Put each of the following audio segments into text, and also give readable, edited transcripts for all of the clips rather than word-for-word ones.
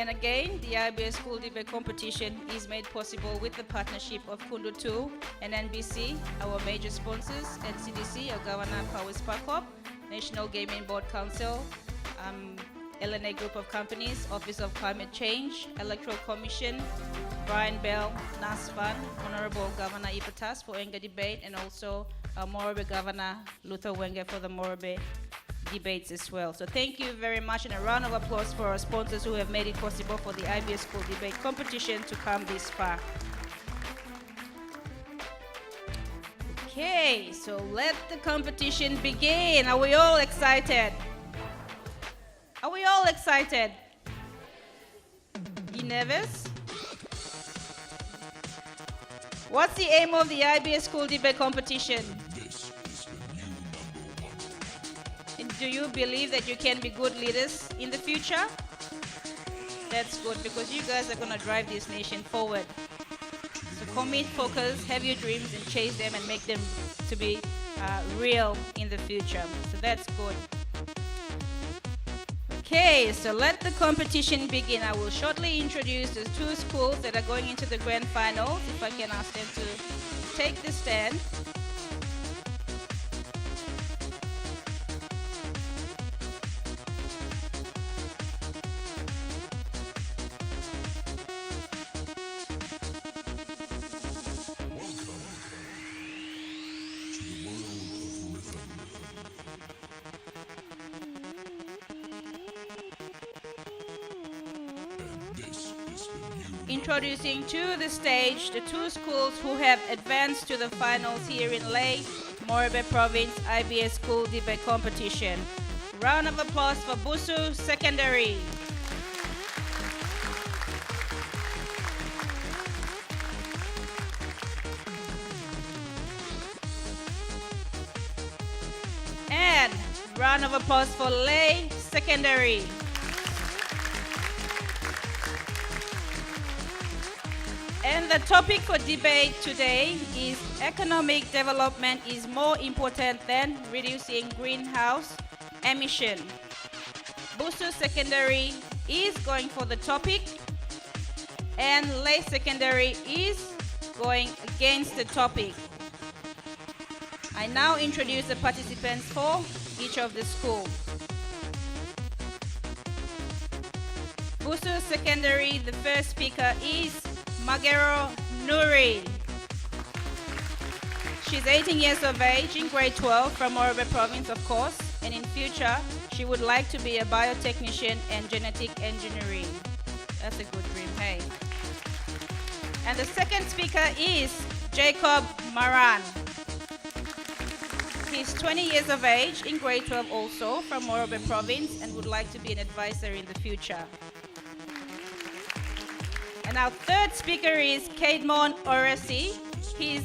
and again, the IBS School Debate Competition is made possible with the partnership of Kundu 2 and NBC, our major sponsors, and CDC, our Governor Powers Parkop, National Gaming Board Council, LNA Group of Companies, Office of Climate Change, Electoral Commission, Brian Bell, NASFAN, Honorable Governor Ipatas for Enga Debate, and also Morobe Governor Luther Wenger for the Morobe debates as well. So thank you very much, and a round of applause for our sponsors who have made it possible for the IBS School Debate Competition to come this far. Okay, so let the competition begin. Are we all excited? Are we all excited? You nervous? What's the aim of the IBS School Debate Competition? And do you believe that you can be good leaders in the future? That's good, because you guys are going to drive this nation forward. So commit, focus, have your dreams, and chase them and make them to be real in the future. So that's good. Okay, so let the competition begin. I will shortly introduce the two schools that are going into the grand finals. If I can ask them to take the stand. Introducing to the stage the two schools who have advanced to the finals here in Leh, Morobe Province IBS School Debate Competition. Round of applause for Busu Secondary. And round of applause for Leh Secondary. And the topic for debate today is economic development is more important than reducing greenhouse emission. Busu Secondary is going for the topic, and Leh Secondary is going against the topic. I now introduce the participants for each of the schools. Busu Secondary, the first speaker is Magero Nuri. She's 18 years of age, in grade 12 from Morobe Province, of course, and in future she would like to be a biotechnician and genetic engineering. That's a good dream, hey? And the second speaker is Jacob Maran. He's 20 years of age, in grade 12 also from Morobe Province, and would like to be an advisor in the future. And our third speaker is Kademon Oresi. He's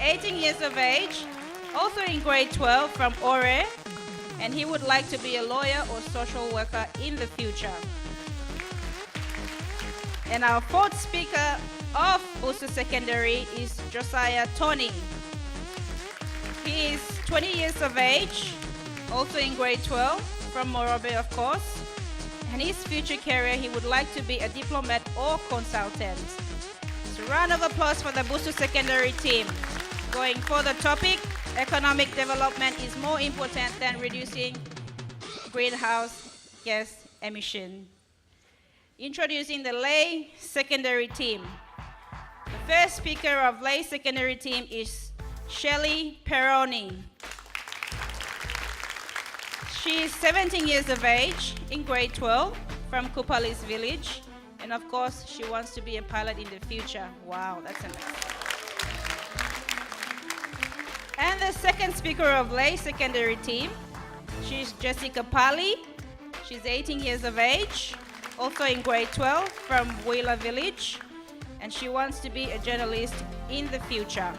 18 years of age, also in grade 12 from Ore, and he would like to be a lawyer or social worker in the future. And our fourth speaker of Busu Secondary is Josiah Tony. He is 20 years of age, also in grade 12 from Morobe, of course. And his future career, he would like to be a diplomat or consultant. So round of applause for the Busu Secondary team. Going for the topic, economic development is more important than reducing greenhouse gas emission. Introducing the Leh Secondary team. The first speaker of Leh Secondary team is Shelly Peroni. She is 17 years of age, in grade 12, from Kupalis village. And of course, she wants to be a pilot in the future. Wow, that's amazing. And the second speaker of Leh Secondary team, she's Jessica Pali. She's 18 years of age, also in grade 12, from Wheeler village. And she wants to be a journalist in the future.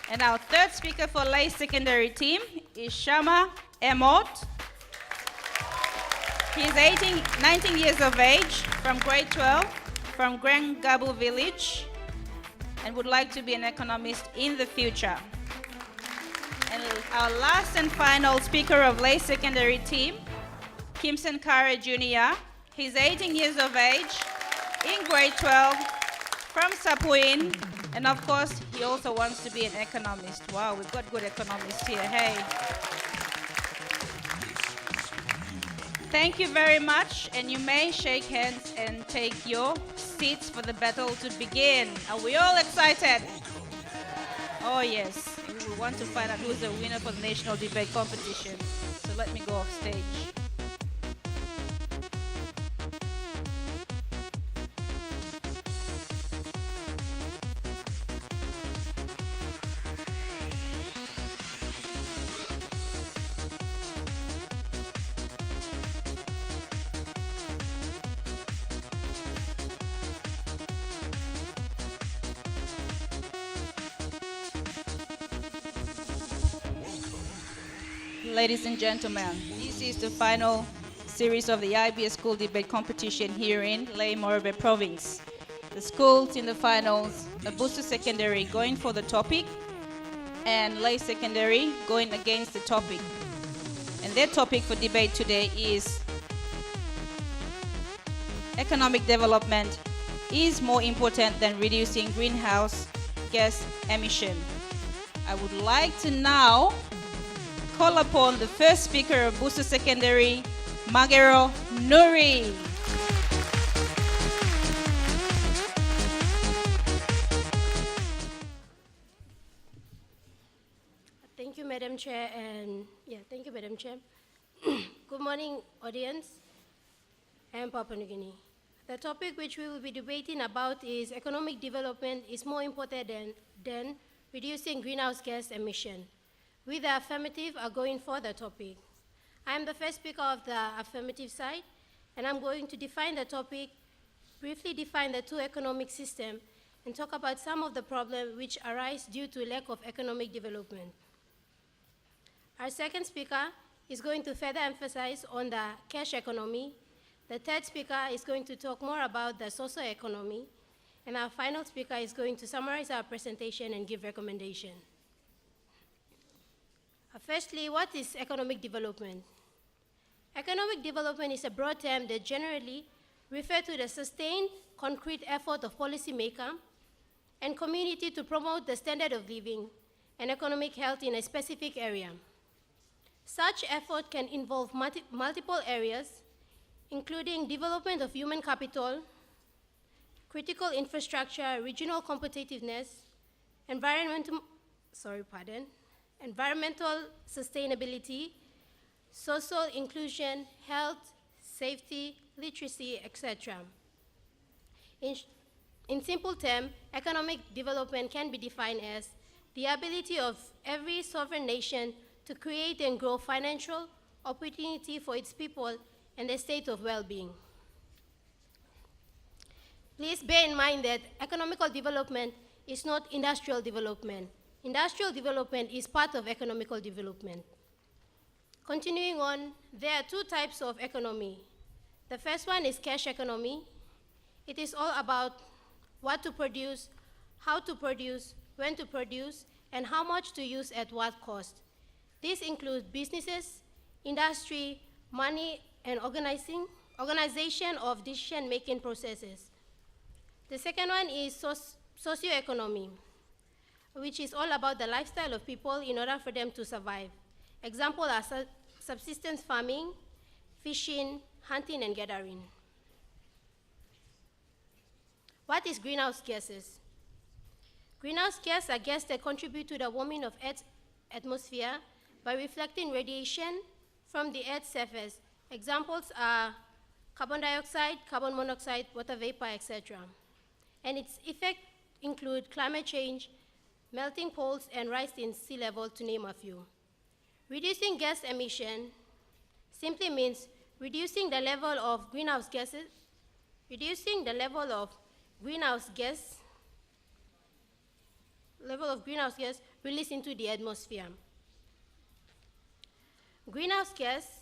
And our third speaker for Leh Secondary team is Shama Emot. He's 19 years of age, from grade 12, from Grand Gabu village, and would like to be an economist in the future. And our last and final speaker of Leh Secondary team, Kimson Kare Jr. He's 18 years of age, in grade 12, from Sapuin, and of course, he also wants to be an economist. Wow, we've got good economists here. Hey. Thank you very much, and you may shake hands and take your seats for the battle to begin. Are we all excited? Oh yes, we want to find out who's the winner for the national debate competition. So let me go off stage. Ladies and gentlemen, this is the final series of the IBS School Debate Competition here in Ley Morobe Province. The schools in the finals are Busu Secondary going for the topic and Ley Secondary going against the topic. And their topic for debate today is economic development is more important than reducing greenhouse gas emission. I would like to now call upon the first speaker of Busu Secondary, Magero Nuri. Thank you, Madam Chair, thank you, Madam Chair. Good morning, audience, and Papua New Guinea. The topic which we will be debating about is economic development is more important than reducing greenhouse gas emission. We, the affirmative, are going for the topic. I am the first speaker of the affirmative side, and I'm going to define the topic, briefly define the two economic systems, and talk about some of the problems which arise due to lack of economic development. Our second speaker is going to further emphasize on the cash economy. The third speaker is going to talk more about the social economy, and our final speaker is going to summarize our presentation and give recommendations. Firstly, what is economic development? Economic development is a broad term that generally refers to the sustained, concrete effort of policymakers and community to promote the standard of living and economic health in a specific area. Such effort can involve multiple areas, including development of human capital, critical infrastructure, regional competitiveness, environmental sustainability, social inclusion, health, safety, literacy, etc. In simple terms, economic development can be defined as the ability of every sovereign nation to create and grow financial opportunity for its people and a state of well-being. Please bear in mind that economical development is not industrial development. Industrial development is part of economical development. Continuing on, there are two types of economy. The first one is cash economy. It is all about what to produce, how to produce, when to produce, and how much to use at what cost. This includes businesses, industry, money, and organization of decision-making processes. The second one is socioeconomy, which is all about the lifestyle of people in order for them to survive. Examples are subsistence farming, fishing, hunting, and gathering. What is greenhouse gases? Greenhouse gases are gases that contribute to the warming of Earth's atmosphere by reflecting radiation from the Earth's surface. Examples are carbon dioxide, carbon monoxide, water vapor, etc. And its effects include climate change, melting poles, and rise in sea level, to name a few. Reducing gas emission simply means reducing the level of greenhouse gases, released into the atmosphere. Greenhouse gas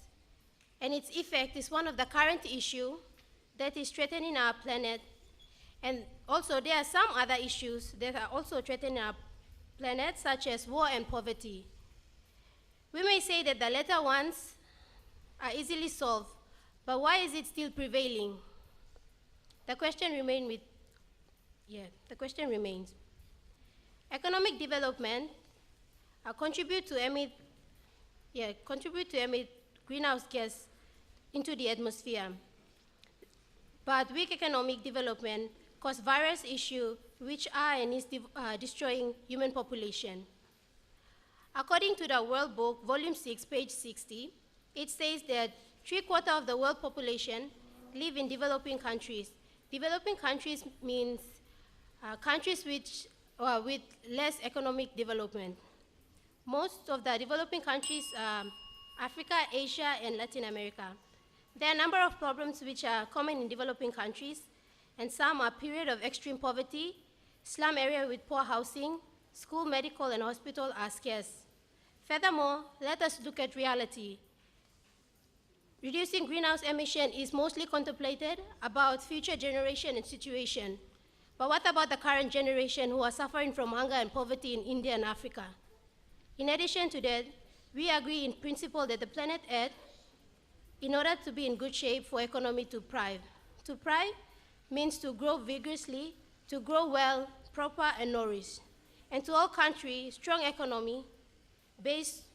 and its effect is one of the current issues that is threatening our planet. And also there are some other issues that are also threatening our planet, such as war and poverty. We may say that the latter ones are easily solved, But why is it still prevailing? The question remains. Economic development contribute to emit greenhouse gas into the atmosphere. But weak economic development cause various issues which are and is destroying human population. According to the World Book, Volume 6, page 60, it says that 3/4 of the world population live in developing countries. Developing countries means countries with less economic development. Most of the developing countries are Africa, Asia, and Latin America. There are a number of problems which are common in developing countries, and some are period of extreme poverty, slum area with poor housing, school, medical, and hospital are scarce. Furthermore, let us look at reality. Reducing greenhouse emission is mostly contemplated about future generation and situation. But what about the current generation who are suffering from hunger and poverty in India and Africa? In addition to that, we agree in principle that the planet Earth, in order to be in good shape for economy to thrive means to grow vigorously, to grow well, proper, and nourished. And to all countries, strong economy base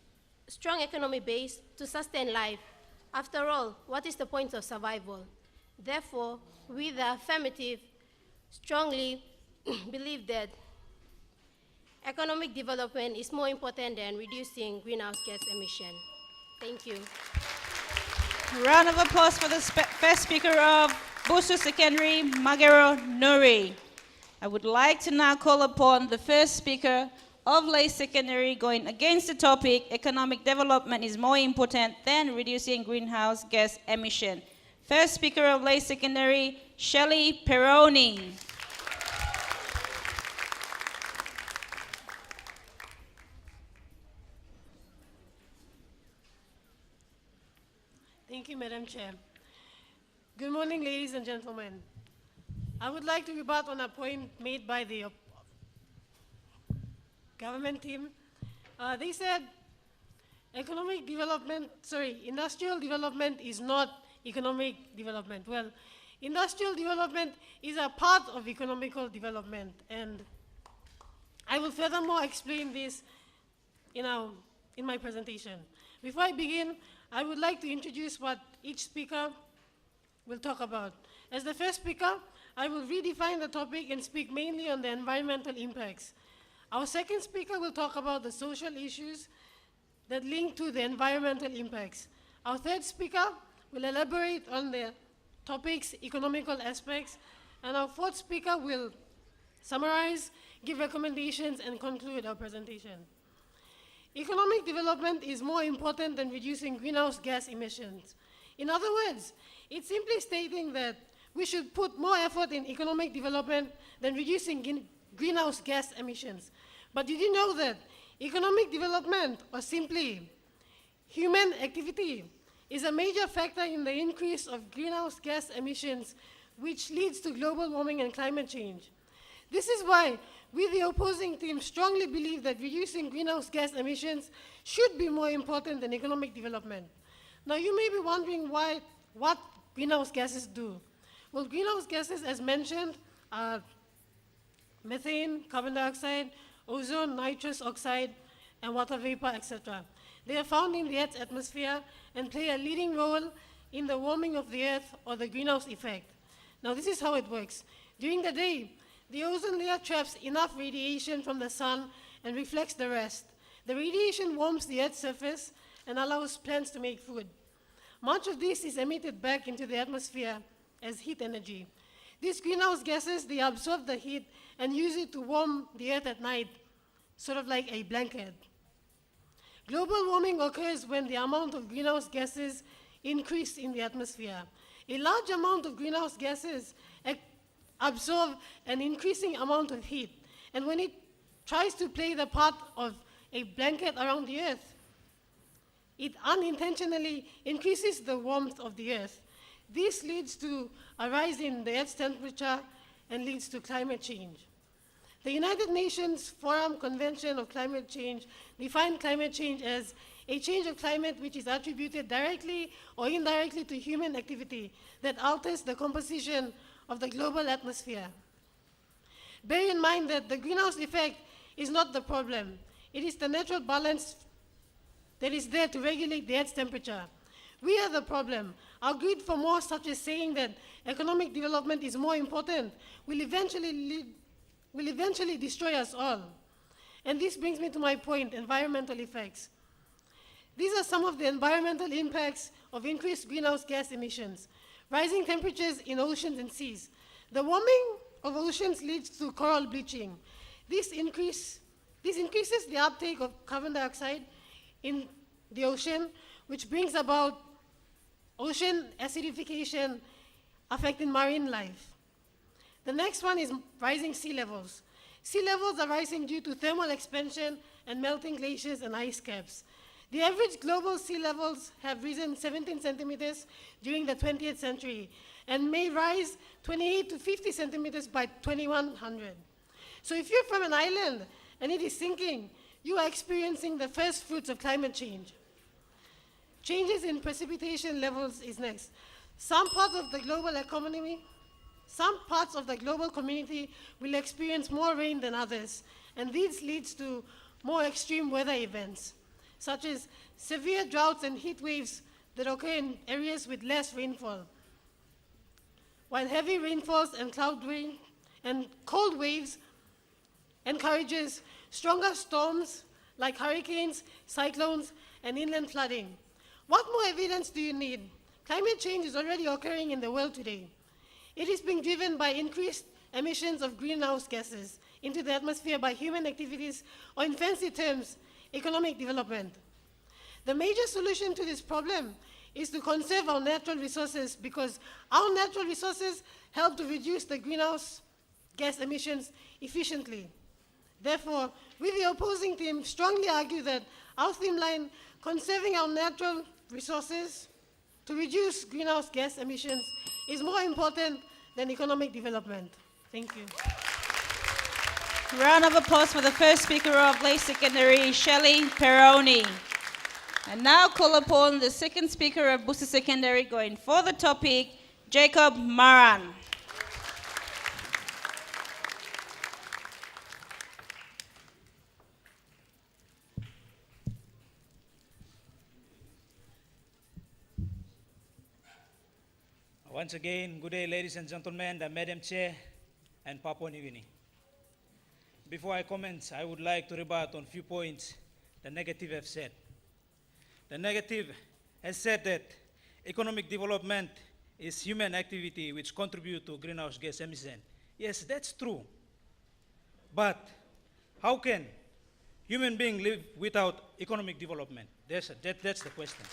to sustain life. After all, what is the point of survival? Therefore, we, the affirmative, strongly believe that economic development is more important than reducing greenhouse gas emission. Thank you. Round of applause for the first speaker of Busu Secondary, Magero Nuri. I would like to now call upon the first speaker of Lay Secondary going against the topic, economic development is more important than reducing greenhouse gas emission. First speaker of Lay Secondary, Shelley Peroni. Thank you, Madam Chair. Good morning, ladies and gentlemen. I would like to rebut on a point made by the government team. They said industrial development is not economic development. Well, industrial development is a part of economical development, and I will furthermore explain this in my presentation. Before I begin, I would like to introduce what each speaker will talk about. As the first speaker, I will redefine the topic and speak mainly on the environmental impacts. Our second speaker will talk about the social issues that link to the environmental impacts. Our third speaker will elaborate on the topic's economical aspects, and our fourth speaker will summarize, give recommendations, and conclude our presentation. Economic development is more important than reducing greenhouse gas emissions. In other words, it's simply stating that we should put more effort in economic development than reducing greenhouse gas emissions. But did you know that economic development, or simply human activity, is a major factor in the increase of greenhouse gas emissions, which leads to global warming and climate change? This is why we, the opposing team, strongly believe that reducing greenhouse gas emissions should be more important than economic development. Now, you may be wondering what greenhouse gases do. Well, greenhouse gases, as mentioned, are methane, carbon dioxide, ozone, nitrous oxide, and water vapor, etc. They are found in the Earth's atmosphere and play a leading role in the warming of the Earth, or the greenhouse effect. Now, this is how it works. During the day, the ozone layer traps enough radiation from the sun and reflects the rest. The radiation warms the Earth's surface and allows plants to make food. Much of this is emitted back into the atmosphere as heat energy. These greenhouse gases, they absorb the heat and use it to warm the Earth at night, sort of like a blanket. Global warming occurs when the amount of greenhouse gases increase in the atmosphere. A large amount of greenhouse gases absorb an increasing amount of heat, and when it tries to play the part of a blanket around the Earth, it unintentionally increases the warmth of the Earth. This leads to a rise in the Earth's temperature and leads to climate change. The United Nations Forum Convention of Climate Change defined climate change as a change of climate which is attributed directly or indirectly to human activity that alters the composition of the global atmosphere. Bear in mind that the greenhouse effect is not the problem. It is the natural balance that is there to regulate the Earth's temperature. We are the problem. Our greed for more, such as saying that economic development is more important, will eventually destroy us all. And this brings me to my point, environmental effects. These are some of the environmental impacts of increased greenhouse gas emissions. Rising temperatures in oceans and seas. The warming of oceans leads to coral bleaching. This increases the uptake of carbon dioxide in the ocean, which brings about ocean acidification affecting marine life. The next one is rising sea levels. Sea levels are rising due to thermal expansion and melting glaciers and ice caps. The average global sea levels have risen 17 centimeters during the 20th century and may rise 28 to 50 centimeters by 2100. So if you're from an island and it is sinking, you are experiencing the first fruits of climate change. Changes in precipitation levels is next. Some parts of the global community will experience more rain than others, and this leads to more extreme weather events, such as severe droughts and heat waves that occur in areas with less rainfall. While heavy rainfalls and cold waves encourages stronger storms like hurricanes, cyclones, and inland flooding. What more evidence do you need? Climate change is already occurring in the world today. It is being driven by increased emissions of greenhouse gases into the atmosphere by human activities, or in fancy terms, economic development. The major solution to this problem is to conserve our natural resources, because our natural resources help to reduce the greenhouse gas emissions efficiently. Therefore, we, the opposing team, strongly argue that our theme line, conserving our natural resources to reduce greenhouse gas emissions, is more important than economic development. Thank you. Round of applause for the first speaker of Lay Secondary, Shelley Peroni. And now call upon the second speaker of Busu Secondary, going for the topic, Jacob Maran. Once again, good day, ladies and gentlemen, the Madam Chair and Papua New Guinea. Before I commence, I would like to rebut on a few points the negative have said. The negative has said that economic development is human activity which contribute to greenhouse gas emission. Yes, that's true. But how can human beings live without economic development? That's the question.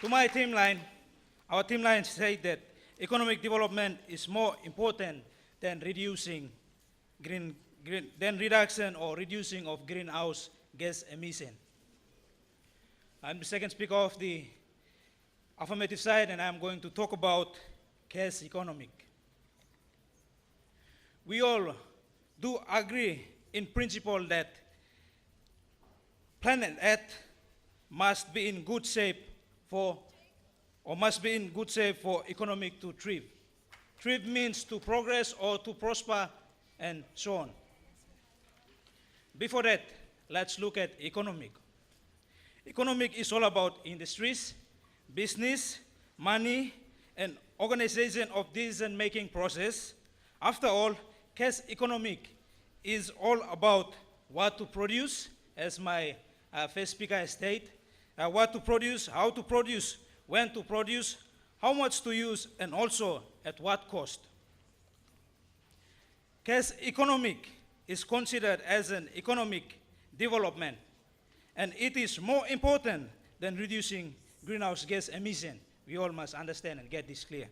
To my team line, our team line said that economic development is more important than reduction or reducing of greenhouse gas emission. I'm the second speaker of the affirmative side, and I'm going to talk about cash economic. We all do agree in principle that planet Earth must be in good shape for economic to thrive. Thrive means to progress or to prosper and so on. Before that, let's look at economic. Economic is all about industries, business, money, and organization of decision-making process. After all, cash economic is all about what to produce, as my first speaker has stated, what to produce, how to produce, when to produce, how much to use, and also at what cost. Cash economic is considered as an economic development, and it is more important than reducing greenhouse gas emission. We all must understand and get this clear.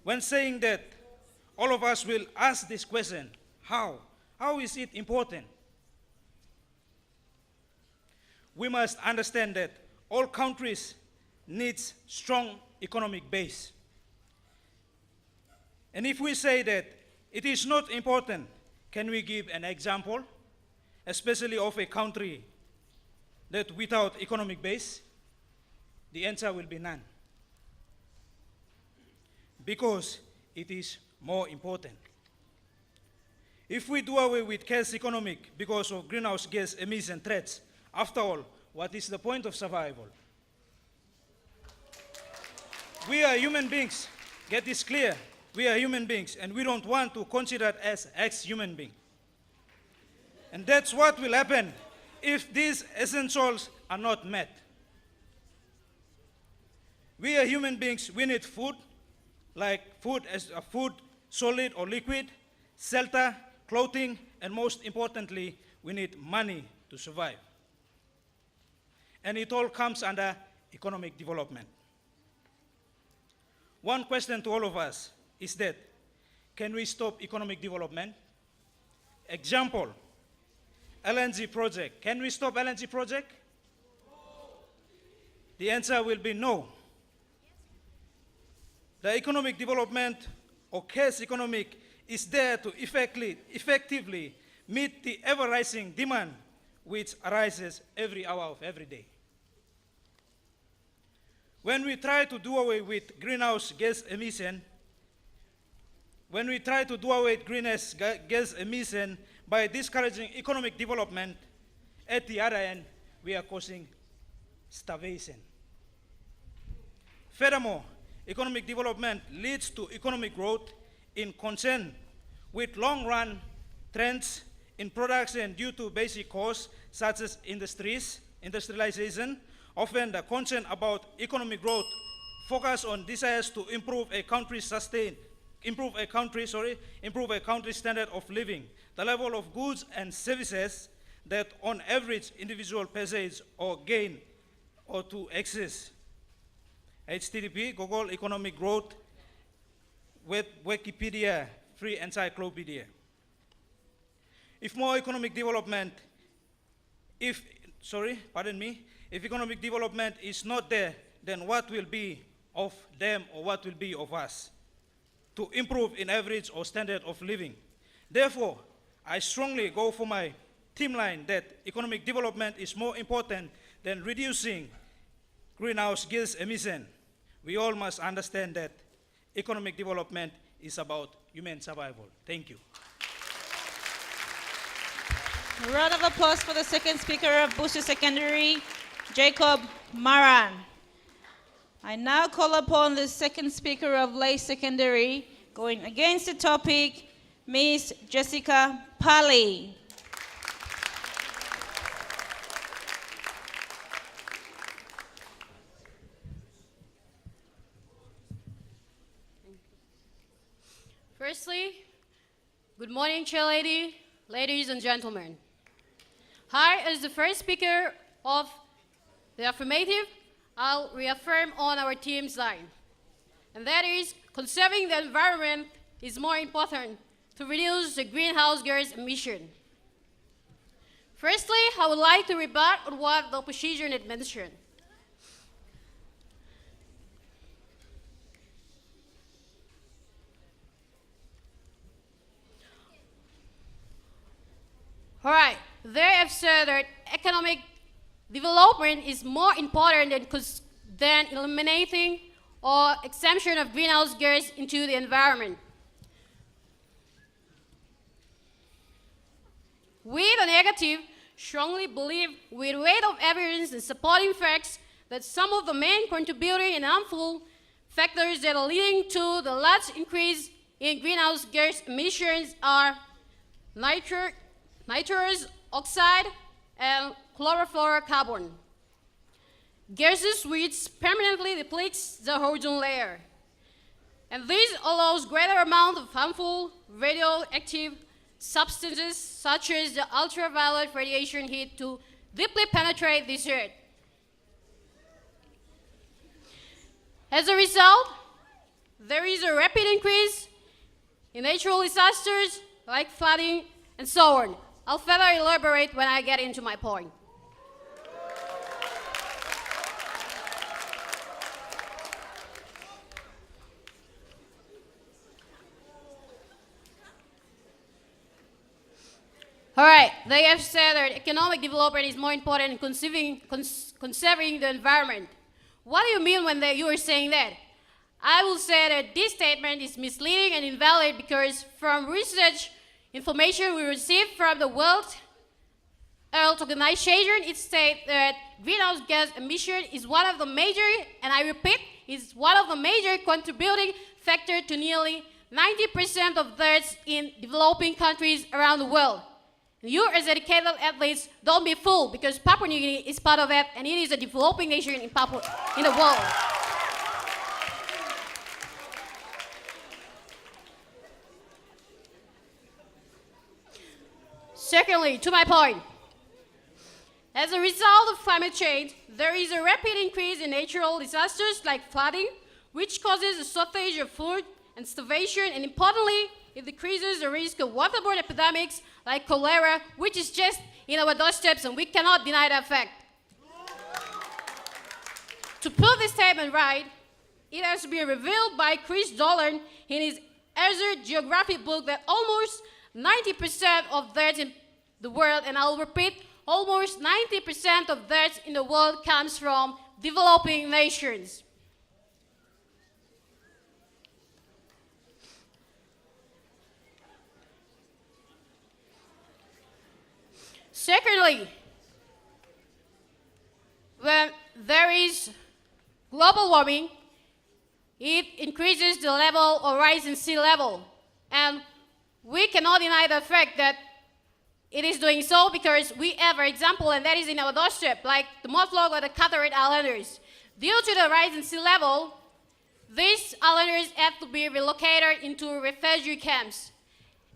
When saying that, all of us will ask this question, how? How is it important? We must understand that all countries need strong economic base. And if we say that it is not important, can we give an example? especially of a country that without economic base, the answer will be none. Because it is more important. If we do away with chaos economic because of greenhouse gas emission threats, after all, what is the point of survival? We are human beings. Get this clear. We are human beings, and we don't want to consider as ex-human beings. And that's what will happen if these essentials are not met. We are human beings. We need food, like food as a food, solid or liquid, shelter, clothing, and most importantly, we need money to survive. And it all comes under economic development. One question to all of us is that, can we stop economic development? Example, LNG project. Can we stop LNG project? The answer will be no. The economic development or chaos economic is there to effectively meet the ever-rising demand which arises every hour of every day. When we try to do away with greenhouse gas emission, by discouraging economic development, at the other end, we are causing starvation. Furthermore, economic development leads to economic growth in concern with long-run trends in production due to basic causes such as industrialization. Often the concern about economic growth focus on desires to improve a country's standard of living, the level of goods and services that on average individual possess or gain or to access. HTTP, Google Economic Growth, with Wikipedia, free encyclopedia. If economic development is not there, then what will be of them or what will be of us to improve in average or standard of living? Therefore, I strongly go for my team line that economic development is more important than reducing greenhouse gas emission. We all must understand that economic development is about human survival. Thank you. A round of applause for the second speaker of Busu Secondary, Jacob Maran. I now call upon the second speaker of Lay Secondary, going against the topic, Ms. Jessica Pali. Firstly, good morning, Chair Lady, ladies and gentlemen. Hi, as the first speaker of the affirmative, I'll reaffirm on our team's line. And that is, conserving the environment is more important to reduce the greenhouse gas emission. Firstly, I would like to rebut on what the opposition had mentioned. All right, they have said that economic development is more important than eliminating or exemption of greenhouse gas into the environment. We, the negative, strongly believe with weight of evidence and supporting facts that some of the main contributing and harmful factors that are leading to the large increase in greenhouse gas emissions are nitrous oxide and chlorofluorocarbon, gases which permanently depletes the ozone layer. And this allows greater amount of harmful radioactive substances such as the ultraviolet radiation heat to deeply penetrate this earth. As a result, there is a rapid increase in natural disasters like flooding and so on. I'll further elaborate when I get into my point. All right, they have said that economic development is more important than conserving the environment. What do you mean when you are saying that? I will say that this statement is misleading and invalid because from research information we received from the World Health Organization, it states that greenhouse gas emission is one of the major, and I repeat, is one of the major contributing factors to nearly 90% of deaths in developing countries around the world. You as educated athletes, don't be fooled because Papua New Guinea is part of that and it is a developing nation in the world. Secondly, to my point, as a result of climate change, there is a rapid increase in natural disasters like flooding, which causes a shortage of food and starvation, and importantly, it decreases the risk of waterborne epidemics like cholera, which is just in our doorsteps, and we cannot deny that fact. To put this statement right, it has been revealed by Chris Dolan in his Azure Geography book that almost 90% of deaths in the world, and I'll repeat, almost 90% of deaths in the world comes from developing nations. Secondly, when there is global warming, it increases the level or rise in sea level. And we cannot deny the fact that it is doing so because we have an example, and that is in our doorstep, like the Motlog or the Carteret Islanders. Due to the rise in sea level, these islanders have to be relocated into refugee camps.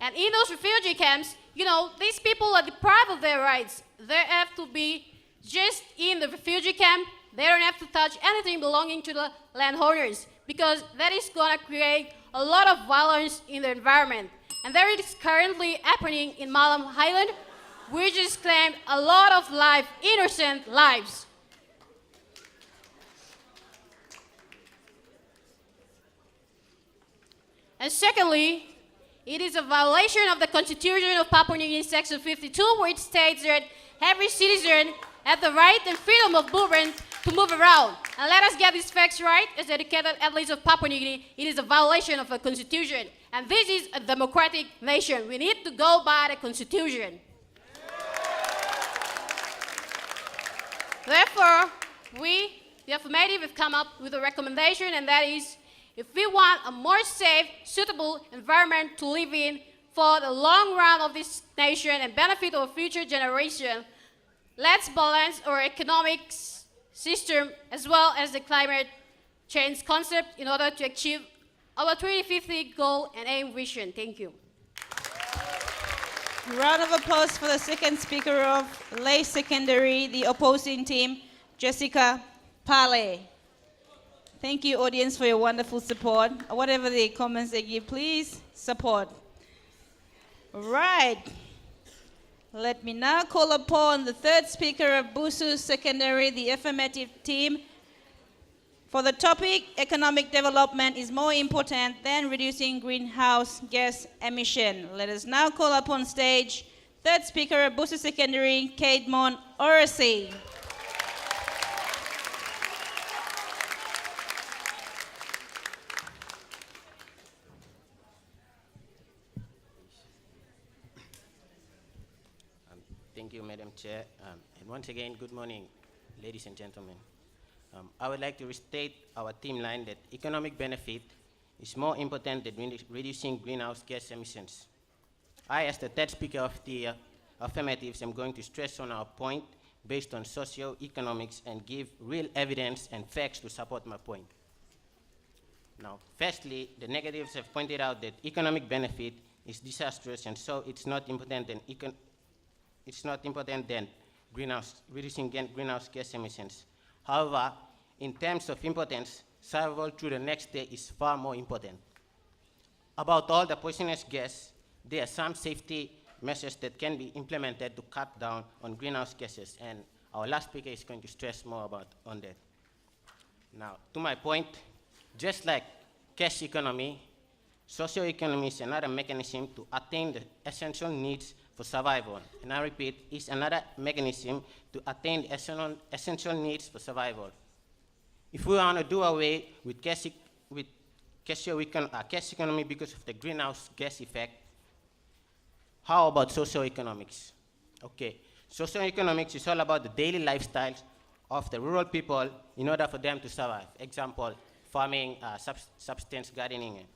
And in those refugee camps, you know, these people are deprived of their rights. They have to be just in the refugee camp. They don't have to touch anything belonging to the landowners because that is going to create a lot of violence in the environment. And that is currently happening in Malam Island, which has claimed a lot of innocent lives. And secondly, it is a violation of the Constitution of Papua New Guinea, Section 52, which states that every citizen has the right and freedom of movement to move around. And let us get these facts right. As educated athletes of Papua New Guinea, it is a violation of the Constitution. And this is a democratic nation. We need to go by the Constitution. Therefore, we, the affirmative, have come up with a recommendation, and that is, if we want a more safe, suitable environment to live in for the long run of this nation and benefit of future generation, let's balance our economic system as well as the climate change concept in order to achieve our 2050 goal and aim vision. Thank you. Round of applause for the second speaker of Lay Secondary, the opposing team, Jessica Pale. Thank you, audience, for your wonderful support. Whatever the comments they give, please support. Right. Let me now call upon the third speaker of Busu Secondary, the affirmative team. For the topic, economic development is more important than reducing greenhouse gas emission. Let us now call upon stage third speaker of Busu Secondary, Kate Mon Orasi. Thank you, Madam Chair. And once again, good morning, ladies and gentlemen. I would like to restate our theme line that economic benefit is more important than reducing greenhouse gas emissions. I, as the third speaker of the affirmatives, am going to stress on our point based on socio-economics and give real evidence and facts to support my point. Now, firstly, the negatives have pointed out that economic benefit is disastrous, and so it's not important than reducing greenhouse gas emissions. However, in terms of importance, survival through the next day is far more important. About all the poisonous gas, there are some safety measures that can be implemented to cut down on greenhouse gases, and our last speaker is going to stress more on that. Now, to my point, just like cash economy, socio-economy is another mechanism to attain the essential needs for for survival. And I repeat, is another mechanism to attain the essential needs for survival. If we want to do away with cash economy because of the greenhouse gas effect, how about socioeconomics? Okay, socioeconomics is all about the daily lifestyles of the rural people in order for them to survive. Example, farming, subsistence gardening, and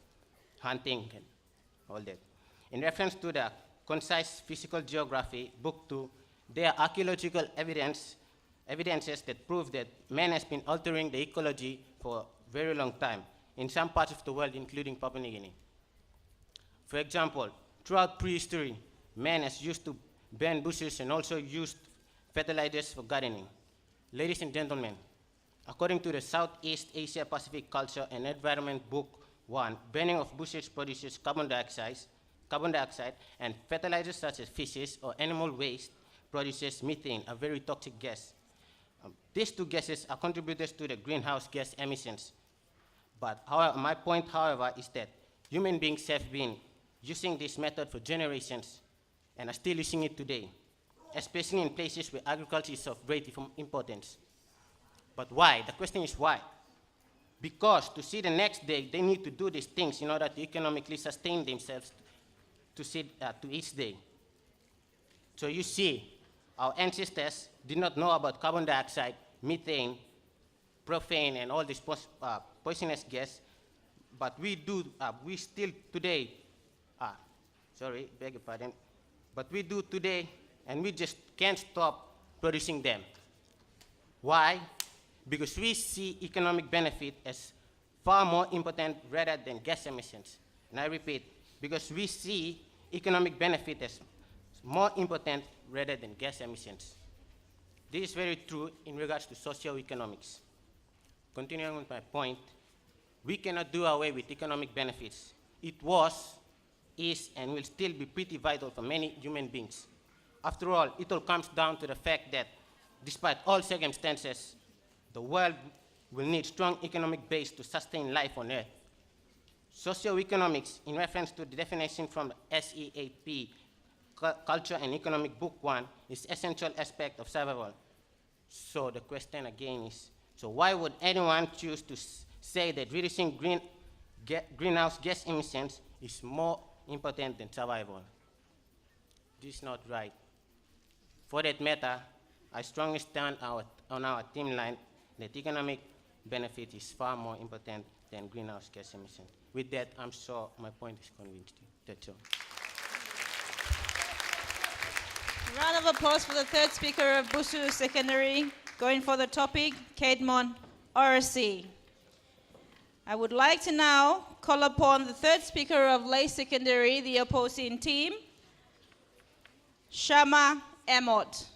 hunting, and all that. In reference to the concise physical geography, book 2, there are archaeological evidences that prove that man has been altering the ecology for a very long time in some parts of the world, including Papua New Guinea. For example, throughout prehistory, man has used to burn bushes and also used fertilizers for gardening. Ladies and gentlemen, according to the Southeast Asia Pacific Culture and Environment Book 1, burning of bushes produces carbon dioxide, and fertilizers such as fishes or animal waste produces methane, a very toxic gas. These two gases are contributors to the greenhouse gas emissions. But my point, however, is that human beings have been using this method for generations and are still using it today, especially in places where agriculture is of great importance. But why? The question is why? Because to see the next day, they need to do these things in order to economically sustain themselves to each day. So you see, our ancestors did not know about carbon dioxide, methane, profane, and all this poisonous gas, but we still today, beg your pardon, but we do today, and we just can't stop producing them. Why? Because we see economic benefit as far more important rather than gas emissions. And I repeat, because we see economic benefit as more important rather than gas emissions. This is very true in regards to socioeconomics. Continuing with my point, we cannot do away with economic benefits. It was, is, and will still be pretty vital for many human beings. After all, it all comes down to the fact that despite all circumstances, the world will need strong economic base to sustain life on Earth. Socioeconomics, in reference to the definition from the SEAP, Culture and Economic Book 1, is essential aspect of survival. So the question again is, so why would anyone choose to say that reducing greenhouse gas emissions is more important than survival? This is not right. For that matter, I strongly stand on our team line that economic benefit is far more important than greenhouse gas emissions. With that, I'm sure my point is convinced you. That's all. Round of applause for the third speaker of Busu Secondary, going for the topic, Caedmon RC. I would like to now call upon the third speaker of Lay Secondary, the opposing team, Shama Emot.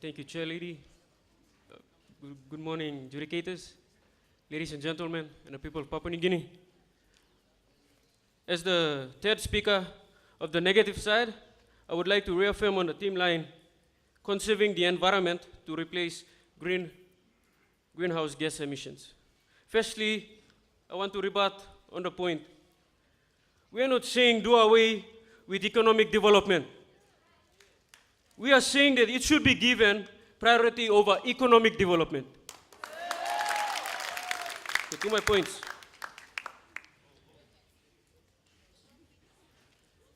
Thank you, Chair Lady. Good morning, judicators, ladies and gentlemen, and the people of Papua New Guinea. As the third speaker of the negative side, I would like to reaffirm on the theme line, conserving the environment to replace greenhouse gas emissions. Firstly, I want to rebut on the point. We are not saying do away with economic development. We are saying that it should be given priority over economic development. So to my points.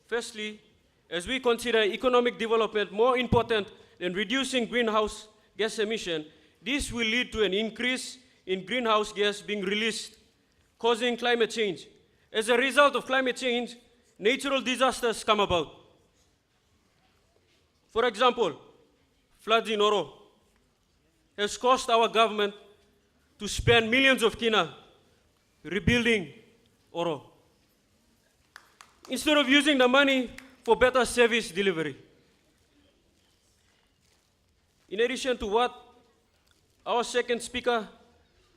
Firstly, as we consider economic development more important than reducing greenhouse gas emission, this will lead to an increase in greenhouse gas being released, causing climate change. As a result of climate change, natural disasters come about. For example, floods in Oro has caused our government to spend millions of kina rebuilding Oro, instead of using the money for better service delivery. In addition to what our second speaker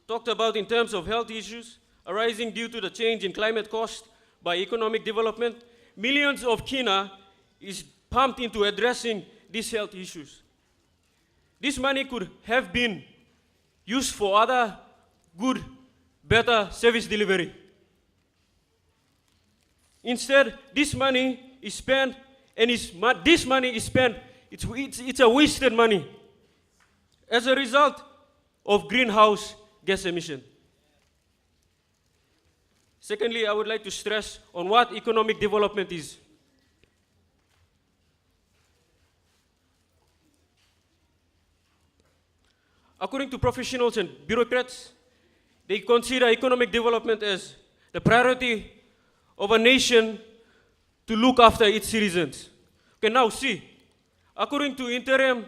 talked about in terms of health issues arising due to the change in climate caused by economic development, millions of kina is pumped into addressing these health issues. This money could have been used for other good, better service delivery. Instead, this money is spent, and this money is spent, it's a wasted money as a result of greenhouse gas emission. Secondly, I would like to stress on what economic development is. According to professionals and bureaucrats, they consider economic development as the priority of a nation to look after its citizens. Okay, now see, according to Interim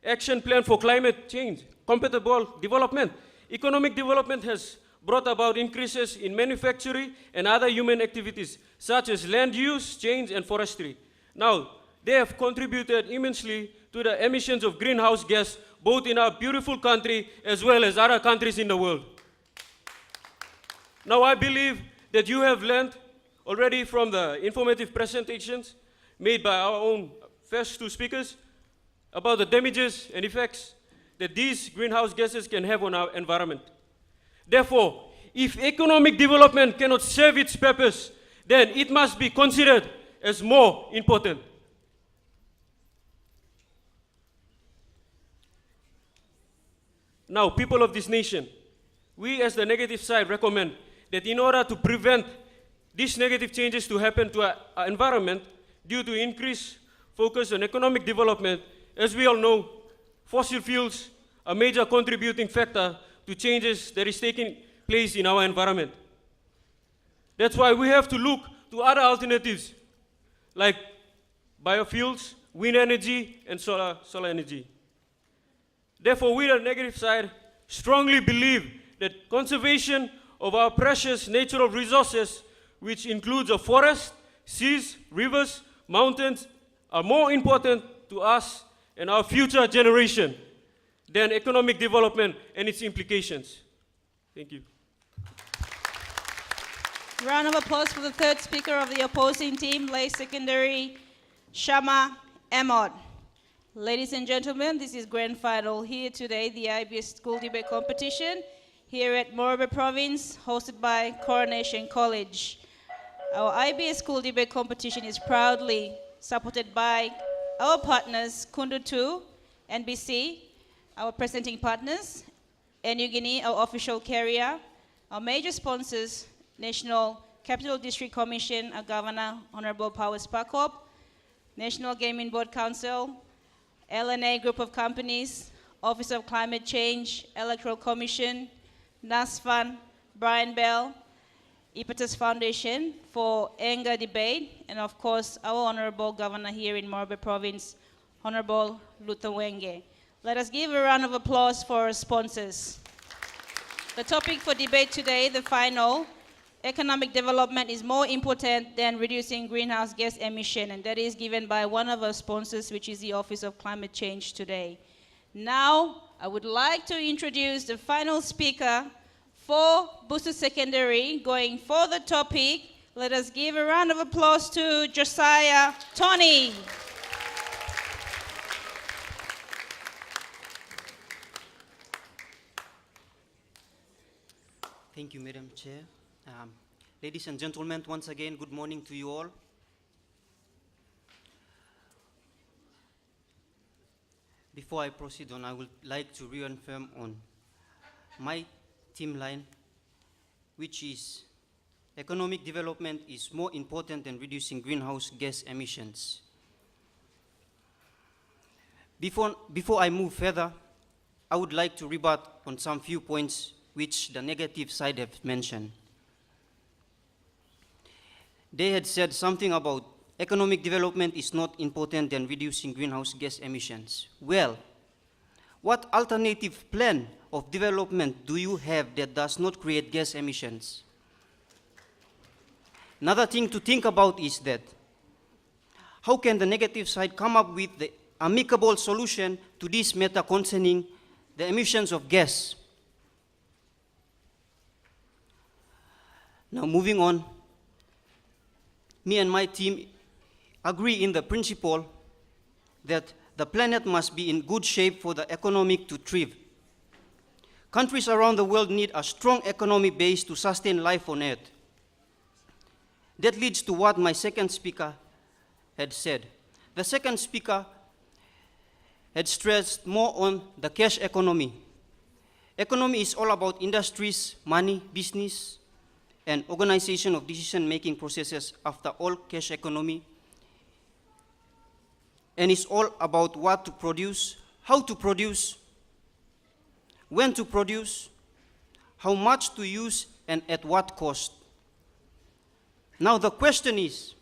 Action Plan for Climate Change, Compatible Development, economic development has brought about increases in manufacturing and other human activities, such as land use, change, and forestry. Now, they have contributed immensely to the emissions of greenhouse gas, both in our beautiful country as well as other countries in the world. Now, I believe that you have learned already from the informative presentations made by our own first two speakers about the damages and effects that these greenhouse gases can have on our environment. Therefore, if economic development cannot serve its purpose, then it must be considered as more important. Now, people of this nation, we as the negative side recommend that in order to prevent these negative changes to happen to our environment due to increased focus on economic development, as we all know, fossil fuels are a major contributing factor to changes that is taking place in our environment. That's why we have to look to other alternatives like biofuels, wind energy, and solar energy. Therefore, we, the negative side, strongly believe that conservation of our precious natural resources, which includes a forest, seas, rivers, mountains, are more important to us and our future generation than economic development and its implications. Thank you. Round of applause for the third speaker of the opposing team, Lay Secondary, Shama Ahmad. Ladies and gentlemen, this is grand final here today, the IBS School Debate Competition here at Morobe Province, hosted by Coronation College. Our IBS School Debate Competition is proudly supported by our partners, Kundu 2, NBC, our presenting partners, New Guinea, our official carrier, our major sponsors, National Capital District Commission, our Governor, Honorable Powers Pakop, National Gaming Board Council, LNA Group of Companies, Office of Climate Change, Electoral Commission, NASFAN, Brian Bell, Ipatas Foundation for Anger Debate, and of course, our Honorable Governor here in Morobe Province, Honorable Luther Wenge. Let us give a round of applause for our sponsors. The topic for debate today, the final, economic development is more important than reducing greenhouse gas emission, and that is given by one of our sponsors, which is the Office of Climate Change today. Now, I would like to introduce the final speaker for Busu Secondary, going for the topic. Let us give a round of applause to Josiah Tony. Thank you, Madam Chair. Ladies and gentlemen, once again, good morning to you all. Before I proceed on, I would like to reaffirm on my team line, which is economic development is more important than reducing greenhouse gas emissions. Before I move further, I would like to rebut on some few points which the negative side have mentioned. They had said something about economic development is not important than reducing greenhouse gas emissions. Well, what alternative plan of development do you have that does not create gas emissions? Another thing to think about is that how can the negative side come up with the amicable solution to this matter concerning the emissions of gas? Now moving on, me and my team agree in the principle that the planet must be in good shape for the economic to thrive. Countries around the world need a strong economy base to sustain life on Earth. That leads to what my second speaker had said. The second speaker had stressed more on the cash economy. Economy is all about industries, money, business, and organization of decision-making processes after all cash economy. And it's all about what to produce, how to produce, when to produce, how much to use, and at what cost. Now the question is,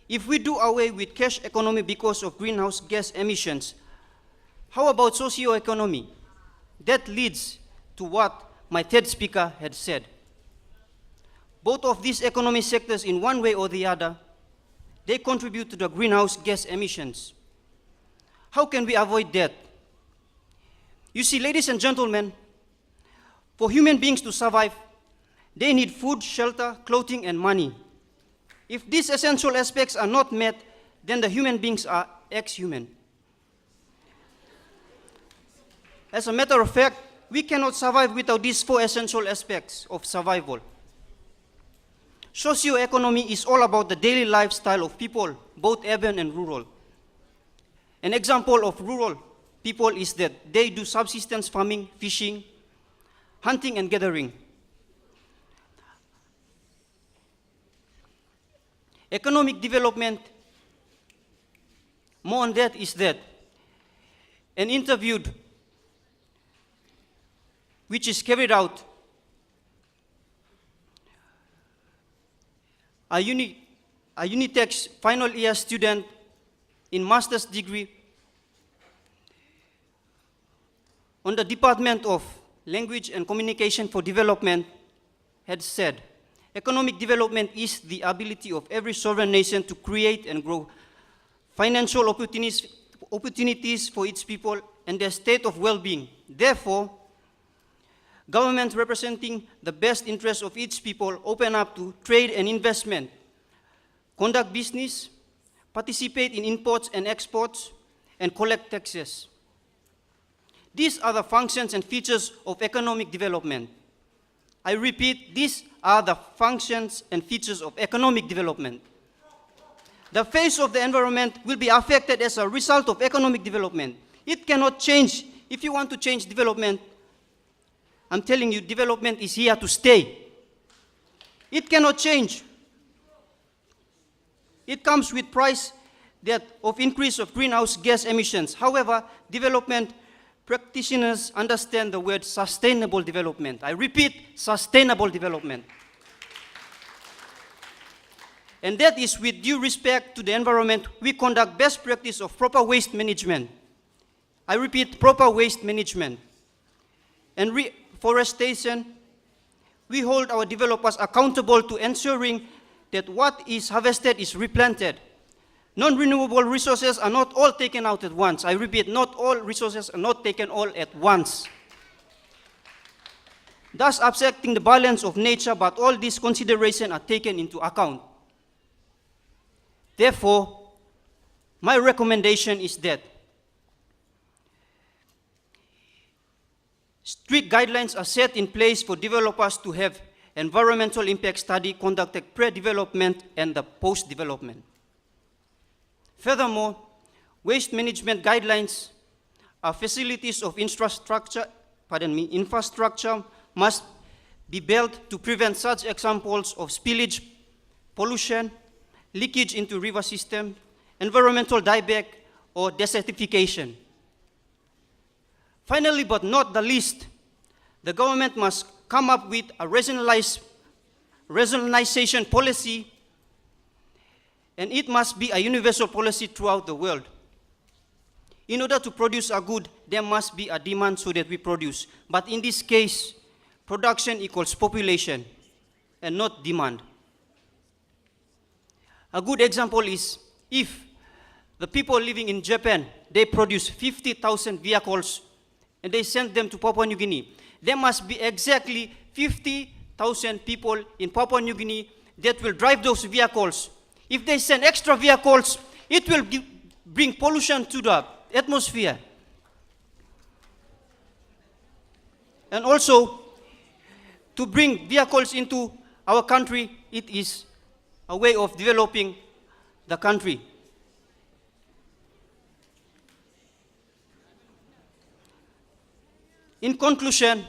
if we do away with cash economy because of greenhouse gas emissions, how about socio-economy? That leads to what my third speaker had said. Both of these economic sectors, in one way or the other, they contribute to the greenhouse gas emissions. How can we avoid that? You see, ladies and gentlemen, for human beings to survive, they need food, shelter, clothing, and money. If these essential aspects are not met, then the human beings are ex-human. As a matter of fact, we cannot survive without these four essential aspects of survival. Socio-economy is all about the daily lifestyle of people, both urban and rural. An example of rural people is that they do subsistence farming, fishing, hunting, and gathering. Economic development, more on that is that an interview which is carried out a Unitex final year student in master's degree on the Department of Language and Communication for Development had said, economic development is the ability of every sovereign nation to create and grow financial opportunities for its people and their state of well-being. Therefore, government representing the best interests of each people open up to trade and investment, conduct business, participate in imports and exports, and collect taxes. These are the functions and features of economic development. I repeat, these are the functions and features of economic development. The face of the environment will be affected as a result of economic development. It cannot change. If you want to change development, I'm telling you, development is here to stay. It cannot change. It comes with price of increase of greenhouse gas emissions. However, development practitioners understand the word sustainable development. I repeat, sustainable development. And that is with due respect to the environment, we conduct best practice of proper waste management. I repeat, proper waste management. And reforestation, we hold our developers accountable to ensuring that what is harvested is replanted. Non-renewable resources are not all taken out at once. I repeat, not all resources are not taken all at once. Thus upsetting the balance of nature, but all these considerations are taken into account. Therefore, my recommendation is that strict guidelines are set in place for developers to have environmental impact study conducted pre-development and the post-development. Furthermore, waste management guidelines are facilities of infrastructure must be built to prevent such examples of spillage, pollution, leakage into river system, environmental dieback, or desertification. Finally, but not the least, the government must come up with a regionalization policy, and it must be a universal policy throughout the world. In order to produce a good, there must be a demand so that we produce. But in this case, production equals population and not demand. A good example is if the people living in Japan, they produce 50,000 vehicles and they send them to Papua New Guinea. There must be exactly 50,000 people in Papua New Guinea that will drive those vehicles. If they send extra vehicles, it will bring pollution to the atmosphere. And also, to bring vehicles into our country, it is a way of developing the country. In conclusion,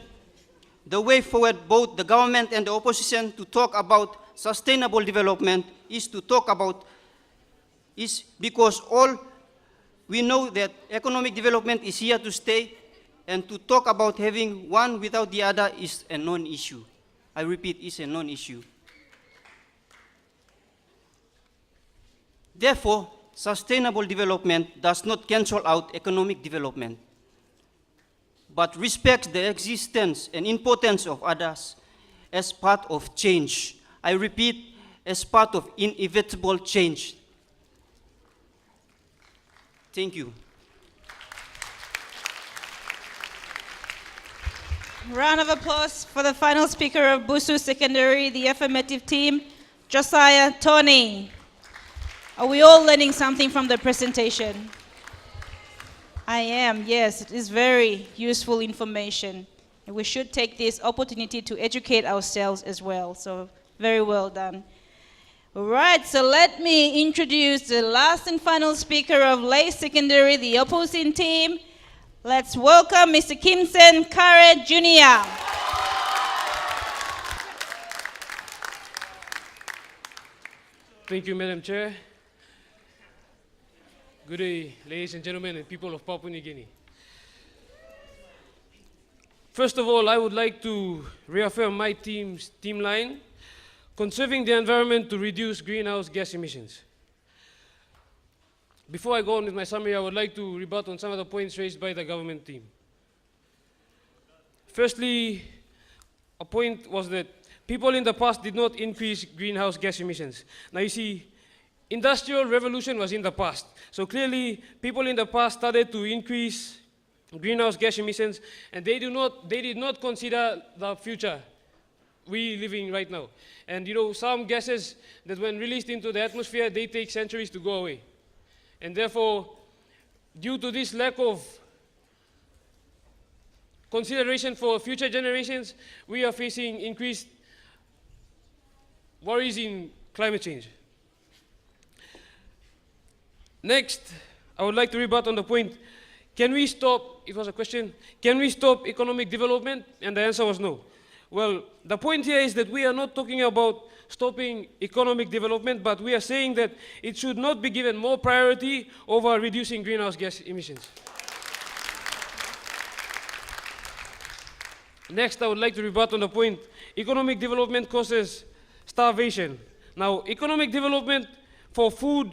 the way forward, both the government and the opposition, to talk about sustainable development is because all we know that economic development is here to stay, and to talk about having one without the other is a non-issue. I repeat, is a non-issue. Therefore, sustainable development does not cancel out economic development, but respects the existence and importance of others as part of change. I repeat, as part of inevitable change. Thank you. Round of applause for the final speaker of Busu Secondary, the affirmative team, Josiah Tony. Are we all learning something from the presentation? I am, yes. It is very useful information. And we should take this opportunity to educate ourselves as well. So, very well done. All right, so let me introduce the last and final speaker of Lay Secondary, the opposing team. Let's welcome Mr. Kimson Kare Jr. Thank you, Madam Chair. Good day, ladies and gentlemen and people of Papua New Guinea. First of all, I would like to reaffirm my team's team line, conserving the environment to reduce greenhouse gas emissions. Before I go on with my summary, I would like to rebut on some of the points raised by the government team. Firstly, a point was that people in the past did not increase greenhouse gas emissions. Now you see, industrial revolution was in the past. So clearly, people in the past started to increase greenhouse gas emissions, and they did not consider the future we living right now. And you know, some gases that when released into the atmosphere, they take centuries to go away. And therefore, due to this lack of consideration for future generations, we are facing increased worries in climate change. Next, I would like to rebut on the point, can we stop, it was a question, can we stop economic development? And the answer was no. Well, the point here is that we are not talking about stopping economic development, but we are saying that it should not be given more priority over reducing greenhouse gas emissions. Next, I would like to rebut on the point, economic development causes starvation. Now, economic development for food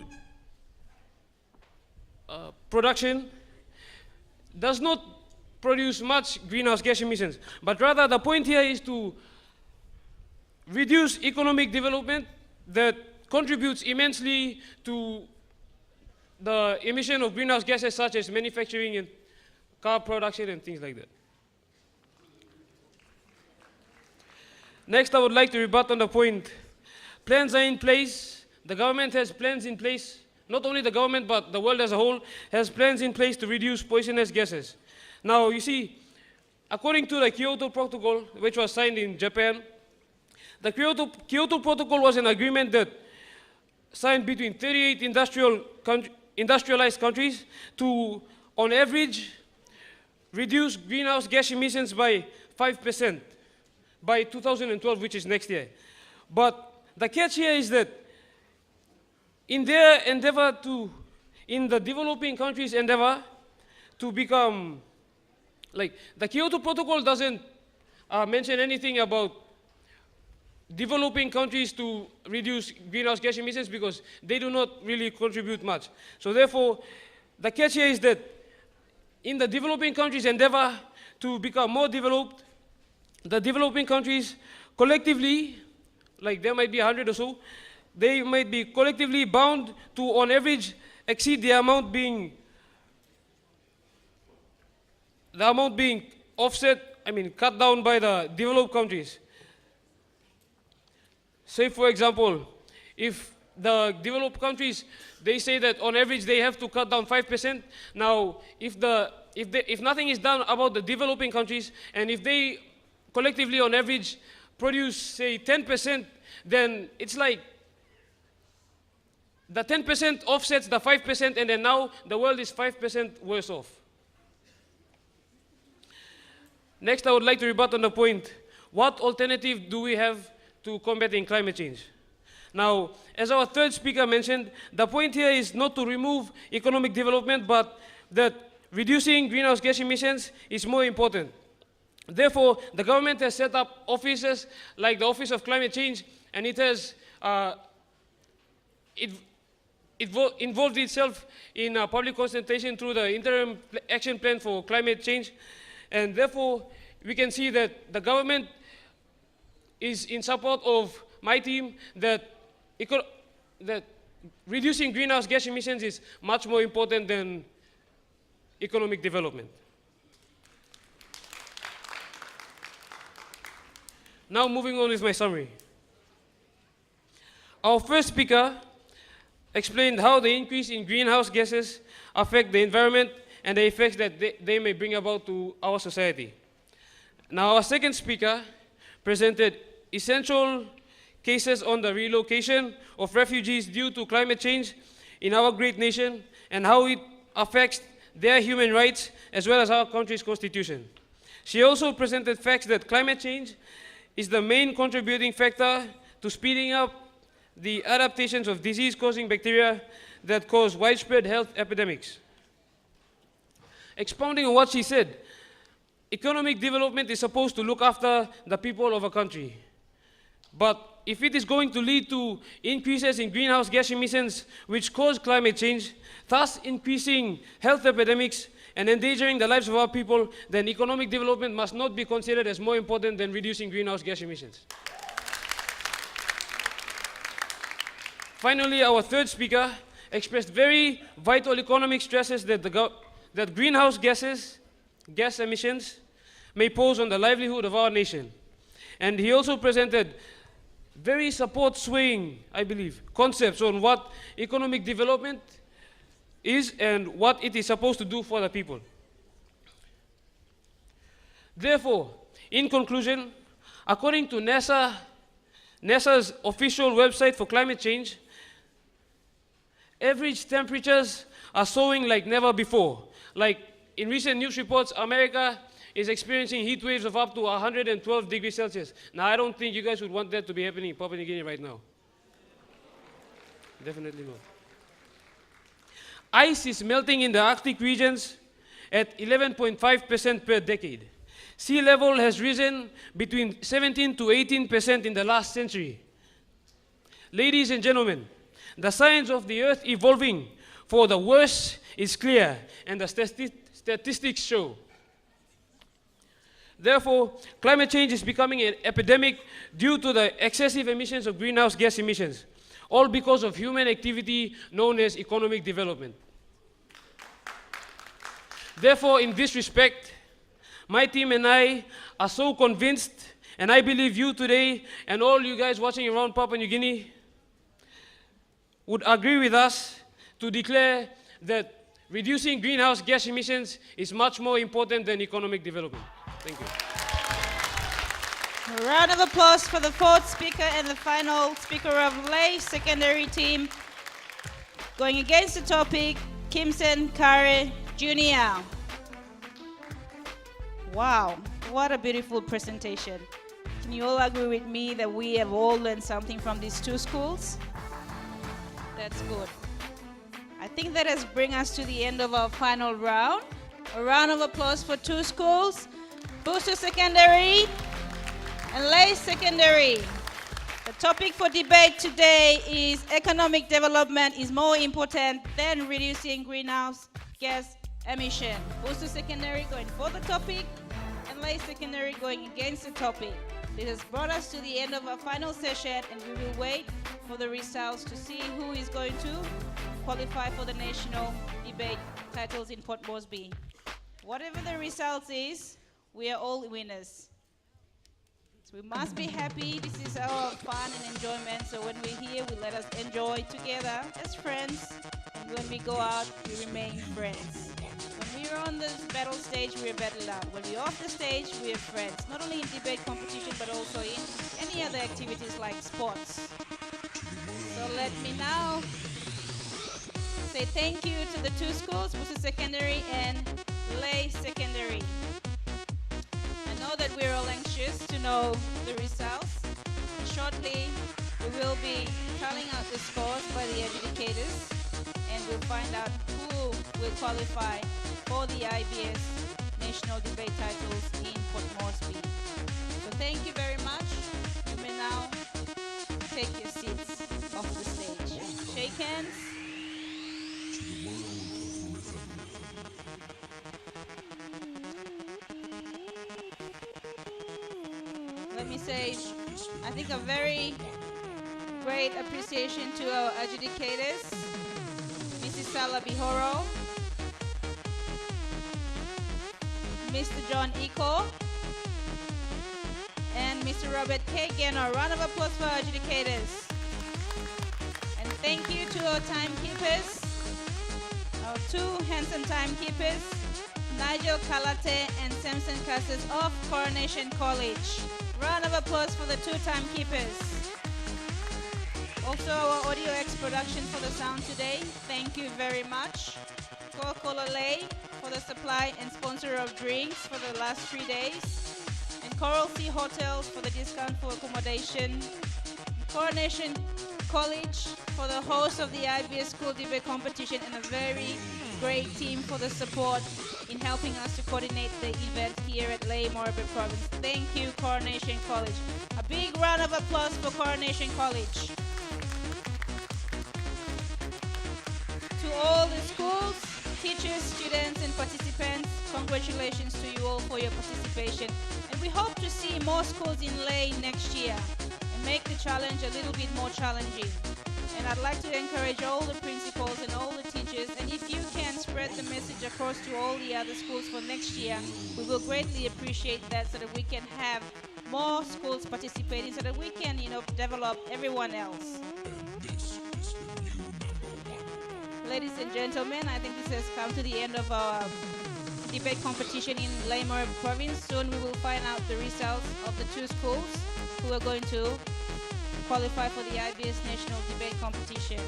production does not produce much greenhouse gas emissions, but rather the point here is to reduce economic development that contributes immensely to the emission of greenhouse gases such as manufacturing and car production and things like that. Next, I would like to rebut on the point, plans are in place, the government has plans in place, not only the government but the world as a whole has plans in place to reduce poisonous gases. Now, you see, according to the Kyoto Protocol, which was signed in Japan, the Kyoto Protocol was an agreement that signed between 38 industrialized countries to, on average, reduce greenhouse gas emissions by 5% by 2012, which is next year. But the catch here is that in their endeavor to, in the developing countries' endeavor to become, like, the Kyoto Protocol doesn't mention anything about developing countries to reduce greenhouse gas emissions because they do not really contribute much. So therefore, the catch here is that in the developing countries' endeavor to become more developed, the developing countries collectively, like there might be 100 or so, they might be collectively bound to, on average, exceed the amount being offset, cut down by the developed countries. Say, for example, if the developed countries, they say that on average they have to cut down 5%. Now, if nothing is done about the developing countries, and if they collectively on average produce, say, 10%, then it's like the 10% offsets the 5%, and then now the world is 5% worse off. Next, I would like to rebut on the point, what alternative do we have to combating climate change? Now, as our third speaker mentioned, the point here is not to remove economic development, but that reducing greenhouse gas emissions is more important. Therefore, the government has set up offices like the Office of Climate Change, and it has involved itself in public consultation through the Interim Action Plan for Climate Change. And therefore, we can see that the government is in support of my team that reducing greenhouse gas emissions is much more important than economic development. Now moving on with my summary. Our first speaker explained how the increase in greenhouse gases affect the environment and the effects that they may bring about to our society. Now our second speaker presented essential cases on the relocation of refugees due to climate change in our great nation and how it affects their human rights as well as our country's constitution. She also presented facts that climate change is the main contributing factor to speeding up the adaptations of disease-causing bacteria that cause widespread health epidemics. Expounding on what she said, economic development is supposed to look after the people of a country. But if it is going to lead to increases in greenhouse gas emissions which cause climate change, thus increasing health epidemics and endangering the lives of our people, then economic development must not be considered as more important than reducing greenhouse gas emissions. Finally, our third speaker expressed very vital economic stresses that greenhouse gas emissions may pose on the livelihood of our nation. And he also presented very support-swaying, I believe, concepts on what economic development is and what it is supposed to do for the people. Therefore, in conclusion, according to NASA's official website for climate change, average temperatures are soaring like never before. Like in recent news reports, America is experiencing heat waves of up to 112 degrees Celsius. Now, I don't think you guys would want that to be happening in Papua New Guinea right now. Definitely not. Ice is melting in the Arctic regions at 11.5% per decade. Sea level has risen between 17 to 18% in the last century. Ladies and gentlemen, the signs of the Earth evolving for the worse is clear, and the statistics show. Therefore, climate change is becoming an epidemic due to the excessive emissions of greenhouse gas emissions, all because of human activity known as economic development. Therefore, in this respect, my team and I are so convinced, and I believe you today and all you guys watching around Papua New Guinea would agree with us to declare that reducing greenhouse gas emissions is much more important than economic development. Thank you. A round of applause for the fourth speaker and the final speaker of Lay secondary team. Going against the topic, Kimson Kare Jr. Wow, what a beautiful presentation. Can you all agree with me that we have all learned something from these two schools? That's good. I think that has bring us to the end of our final round. A round of applause for two schools, Busu Secondary and Lay Secondary. The topic for debate today is economic development is more important than reducing greenhouse gas emission. Busu Secondary going for the topic and Lay Secondary going against the topic. This has brought us to the end of our final session, and we will wait for the results to see who is going to qualify for the national debate titles in Port Moresby. Whatever the results is, we are all winners. So we must be happy. This is our fun and enjoyment. So when we're here, we let us enjoy together as friends. And when we go out, we remain friends. When we're on the battle stage, we're battle out. When we're off the stage, we're friends. Not only in debate competition, but also in any other activities like sports. So let me now say thank you to the two schools, Busu Secondary and Lay Secondary. I know that we're all anxious to know the results. And shortly, we will be tallying out the scores by the adjudicators, and we'll find out who will qualify for the IBS National Debate titles in Port Moresby. So thank you very much. You may now take your seats off the stage. Shake hands. Let me say, I think a very great appreciation to our adjudicators, Mrs. Sala Bihoro, Mr. John Iko, and Mr. Robert Kagan. A round of applause for our adjudicators. And thank you to our timekeepers, our two handsome timekeepers, Nigel Kalate and Samson Cassis of Coronation College. Round of applause for the two timekeepers. Also our Audio X production for the sound today. Thank you very much. Coca-Cola Lay for the supply and sponsor of drinks for the last 3 days. And Coral Sea Hotels for the discount for accommodation. Coronation College for the host of the IBS School Debate Competition, and a very great team for the support in helping us to coordinate the event here at Lay Morebe Province. Thank you, Coronation College. A big round of applause for Coronation College. To all the schools, teachers, students, and participants, congratulations to you all for your participation. And we hope to see more schools in Lay next year and make the challenge a little bit more challenging. And I'd like to encourage all the principals and all the teachers, and if you can spread the message across to all the other schools for next year, we will greatly appreciate that, so that we can have more schools participating, so that we can, develop everyone else. Ladies and gentlemen, I think this has come to the end of our debate competition in Lay Morebe Province. Soon we will find out the results of the two schools who are going to qualify for the IBS National Debate Competition.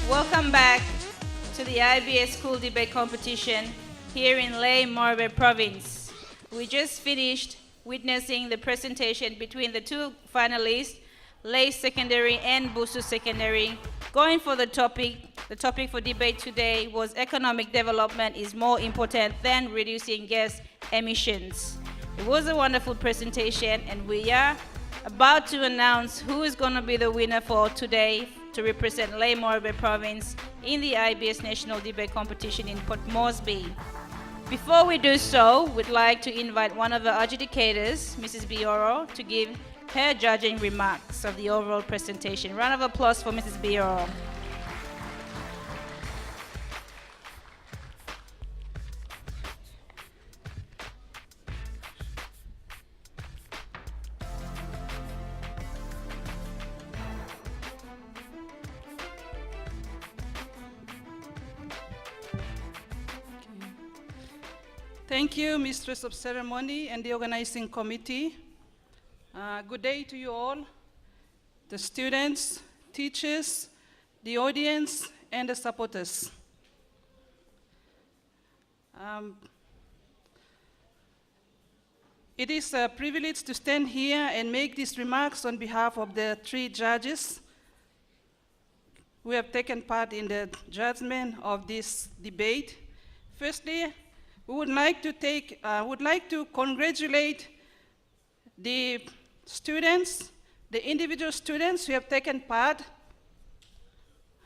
Welcome back to the IBS School Debate Competition here in Lay Morebe Province. We just finished witnessing the presentation between the two finalists, Lay Secondary and Busu Secondary. Going for the topic for debate today was economic development is more important than reducing gas emissions. It was a wonderful presentation, and we are about to announce who is going to be the winner for today to represent Lay Morebe Province in the IBS National Debate Competition in Port Moresby. Before we do so, we'd like to invite one of the adjudicators, Mrs. Bioro, to give her judging remarks of the overall presentation. Round of applause for Mrs. Bioro. Thank you, Mistress of Ceremony and the organizing committee. Good day to you all, the students, teachers, the audience, and the supporters. It is a privilege to stand here and make these remarks on behalf of the three judges who have taken part in the judgment of this debate. Firstly, we would like to congratulate the students, the individual students who have taken part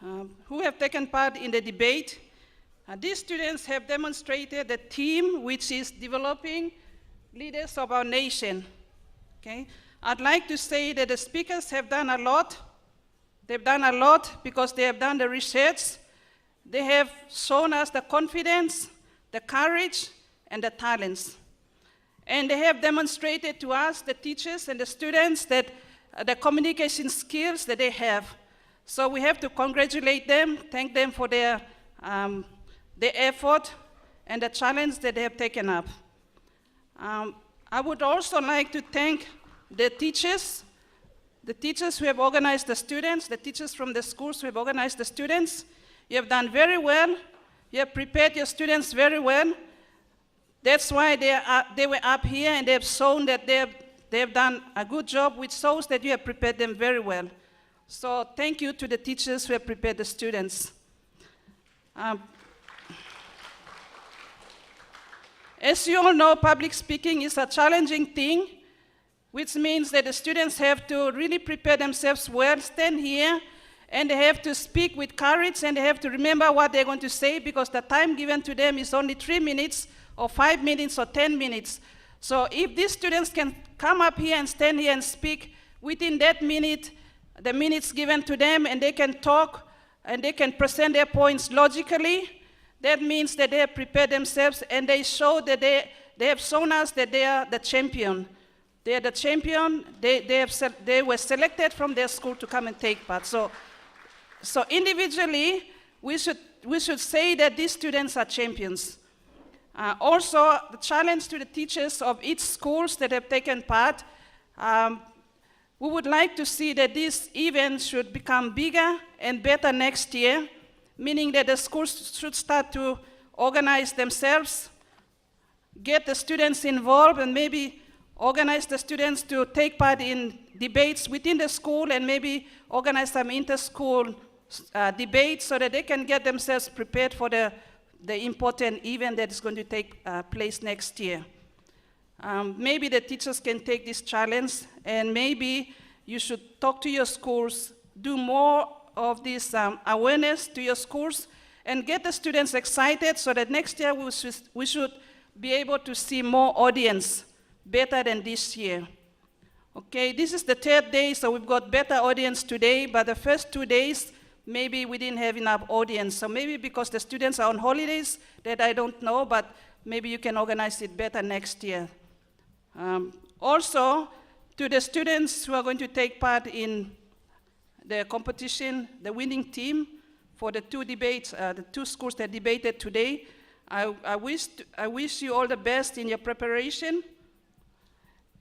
in the debate. These students have demonstrated the team which is developing leaders of our nation. Okay? I'd like to say that the speakers have done a lot. They've done a lot because they have done the research. They have shown us the confidence, the courage, and the talents. And they have demonstrated to us, the teachers and the students, that the communication skills that they have. So we have to congratulate them, thank them for their effort and the challenge that they have taken up. I would also like to thank the teachers who have organized the students, the teachers from the schools who have organized the students. You have done very well. You have prepared your students very well. That's why they were up here, and they have shown that they have done a good job, which shows that you have prepared them very well. So thank you to the teachers who have prepared the students. As you all know, public speaking is a challenging thing, which means that the students have to really prepare themselves well, stand here, and they have to speak with courage, and they have to remember what they're going to say, because the time given to them is only 3 minutes, or 5 minutes, or 10 minutes. So if these students can come up here and stand here and speak within that minute, the minutes given to them, and they can talk, and they can present their points logically, that means that they have prepared themselves, and they show that they have shown us that they are the champion. They are the champion. They were selected from their school to come and take part. So individually, we should say that these students are champions. Also, the challenge to the teachers of each schools that have taken part, we would like to see that this event should become bigger and better next year, meaning that the schools should start to organize themselves, get the students involved, and maybe organize the students to take part in debates within the school, and maybe organize some inter-school debates so that they can get themselves prepared for the important event that is going to take place next year. Maybe the teachers can take this challenge, and maybe you should talk to your schools, do more of this awareness to your schools, and get the students excited so that next year we should be able to see more audience, better than this year. Okay, this is the third day, so we've got better audience today, but the first 2 days, maybe we didn't have enough audience. So maybe because the students are on holidays, that I don't know, but maybe you can organize it better next year. Also, to the students who are going to take part in the competition, the winning team for the 2 debates, the 2 schools that debated today, I wish you all the best in your preparation,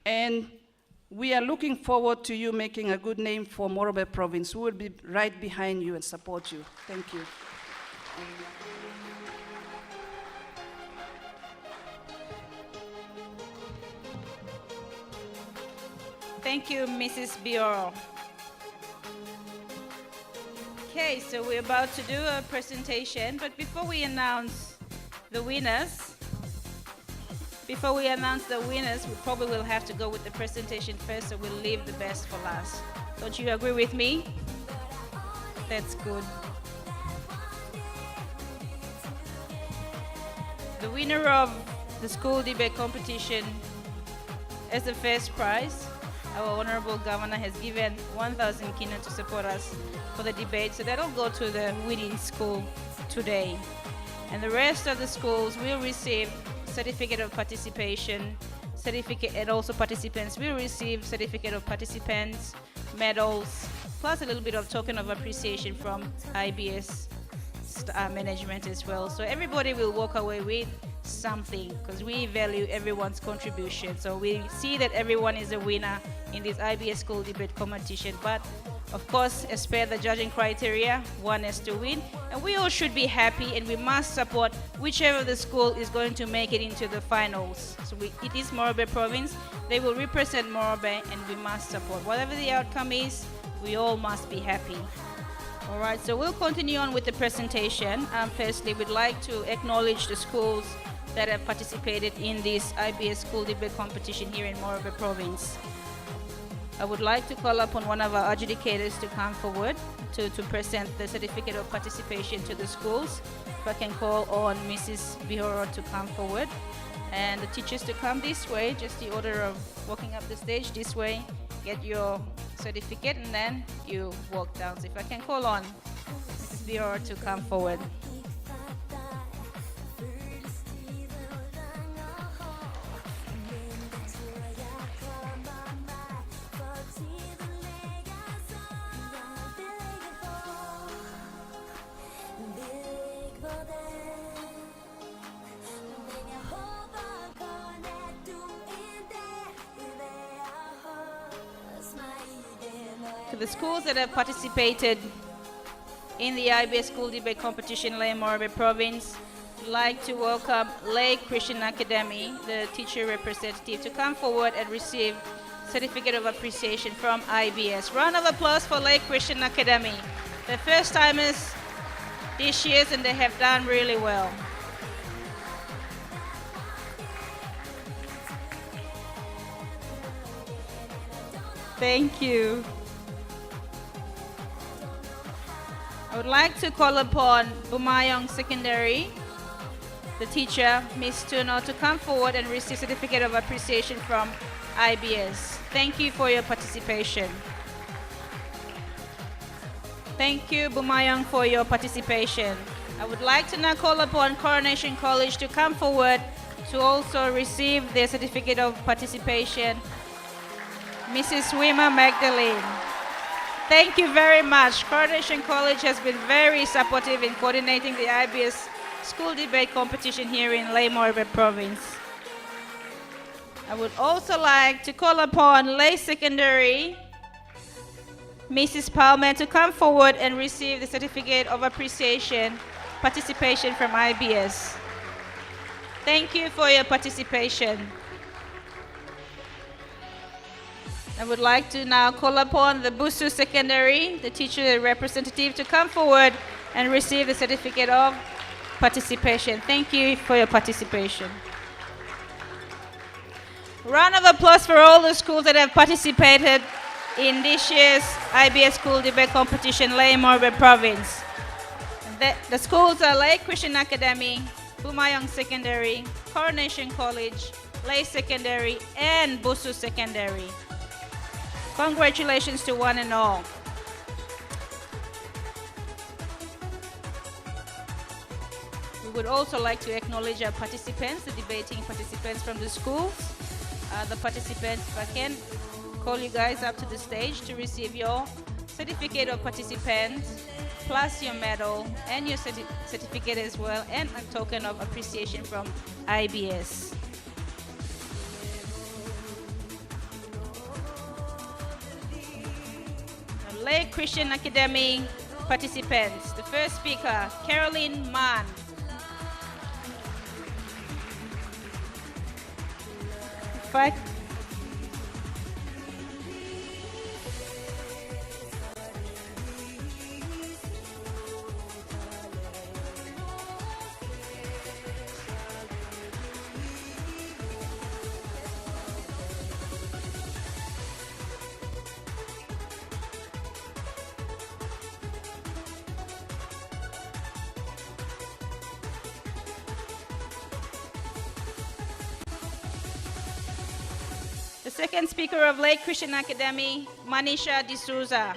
and we are looking forward to you making a good name for Morobe Province. We will be right behind you and support you. Thank you. Thank you, Mrs. Bioro. Okay, so we're about to do a presentation, but before we announce the winners, we probably will have to go with the presentation first, so we'll leave the best for last. Don't you agree with me? That's good. The winner of the school debate competition as the first prize, our Honorable Governor has given 1,000 kina to support us for the debate, so that'll go to the winning school today. And the rest of the schools will receive certificate of participation, and also participants will receive certificate of participants, medals, plus a little bit of token of appreciation from IBS management as well. So everybody will walk away with something, because we value everyone's contribution. So we see that everyone is a winner in this IBS school debate competition, but of course, as per the judging criteria, one has to win, and we all should be happy, and we must support whichever the school is going to make it into the finals. So it is Morobe Province. They will represent Morobe, and we must support. Whatever the outcome is, we all must be happy. All right, so we'll continue on with the presentation. Firstly, we'd like to acknowledge the schools that have participated in this IBS school debate competition here in Morobe Province. I would like to call upon one of our adjudicators to come forward to present the certificate of participation to the schools. If I can call on Mrs. Bihoro to come forward, and the teachers to come this way, just the order of walking up the stage this way, get your certificate, and then you walk down. So if I can call on Mrs. Bior to come forward. To the schools that have participated in the IBS School Debate Competition, Lay Morobe Province, I'd like to welcome Lay Christian Academy, the teacher representative, to come forward and receive Certificate of Appreciation from IBS. Round of applause for Lay Christian Academy. The first timers this year, and they have done really well. Thank you. I would like to call upon Bumayong Secondary, the teacher, Ms. Tuno, to come forward and receive Certificate of Appreciation from IBS. Thank you for your participation. Thank you, Bumayong, for your participation. I would like to now call upon Coronation College to come forward to also receive their Certificate of Participation. Mrs. Wima Magdalene. Thank you very much. Coronation College has been very supportive in coordinating the IBS School Debate Competition here in Lay Morobe Province. I would also like to call upon Lay Secondary, Mrs. Palmer, to come forward and receive the Certificate of Appreciation Participation from IBS. Thank you for your participation. I would like to now call upon the Busu Secondary, the teacher representative, to come forward and receive the Certificate of Participation. Thank you for your participation. Round of applause for all the schools that have participated in this year's IBS School Debate Competition, Lay Morobe Province. The schools are Lay Christian Academy, Bumayong Secondary, Coronation College, Lay Secondary, and Busu Secondary. Congratulations to one and all. We would also like to acknowledge our participants, the debating participants from the schools. The participants, if I can call you guys up to the stage to receive your certificate of participants, plus your medal and your certificate as well, and a token of appreciation from IBS. Lay Christian Academy participants. The first speaker, Caroline Mann. In fact, the second speaker of Lake Christian Academy, Manisha D'Souza.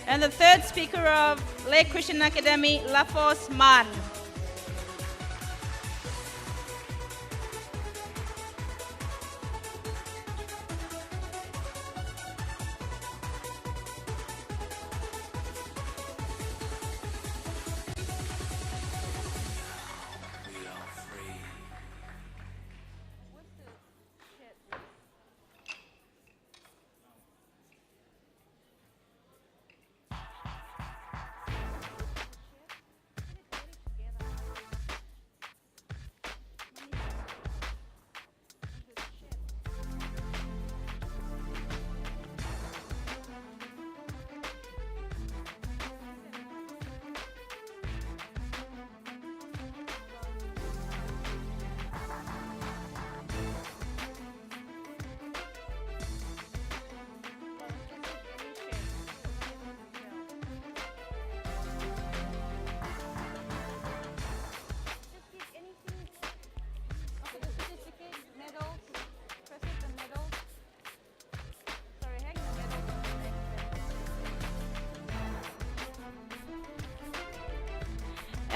And the third speaker of Lake Christian Academy, Lafos Man.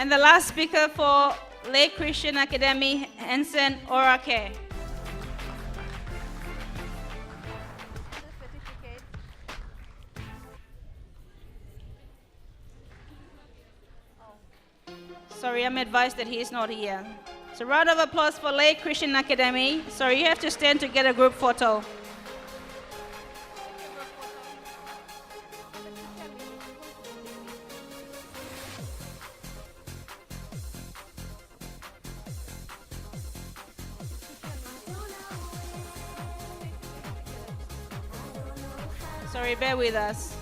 And the last speaker for Lake Christian Academy, Ensign Orake. Sorry, I'm advised that he is not here. So round of applause for Lake Christian Academy. Sorry, you have to stand to get a group photo. Sorry, bear with us.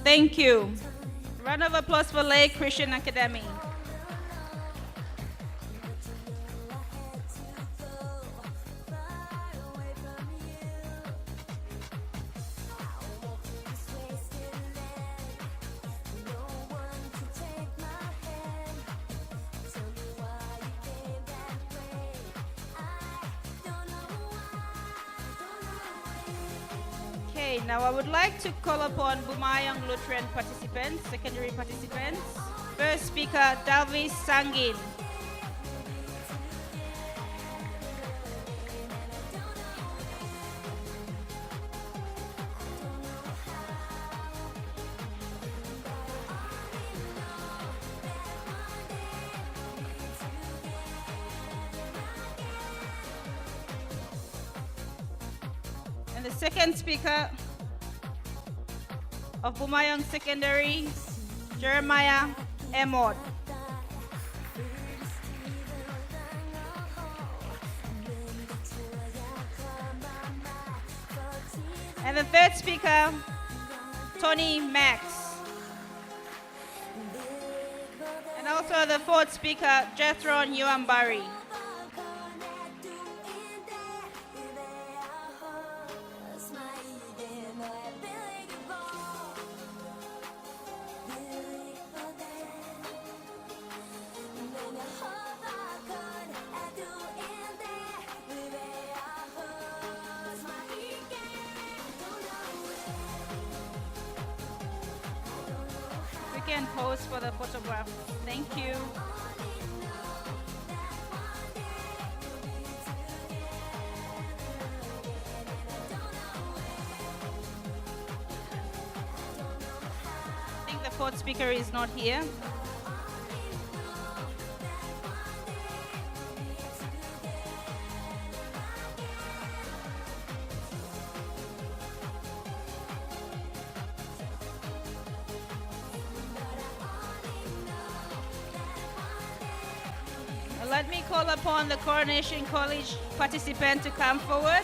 Thank you. Round of applause for Lake Christian Academy. Okay, now I would like to call upon Bumayang Lutheran participants, secondary participants. First speaker, Dalvis Sangin. And the second speaker of Bumayang Secondary, Jeremiah Emod. And the third speaker, Tony Max. And also the fourth speaker, Jethron Yuambari. We can pose for the photograph. Thank you. I think the fourth speaker is not here. Let me call upon the Coronation College participant to come forward.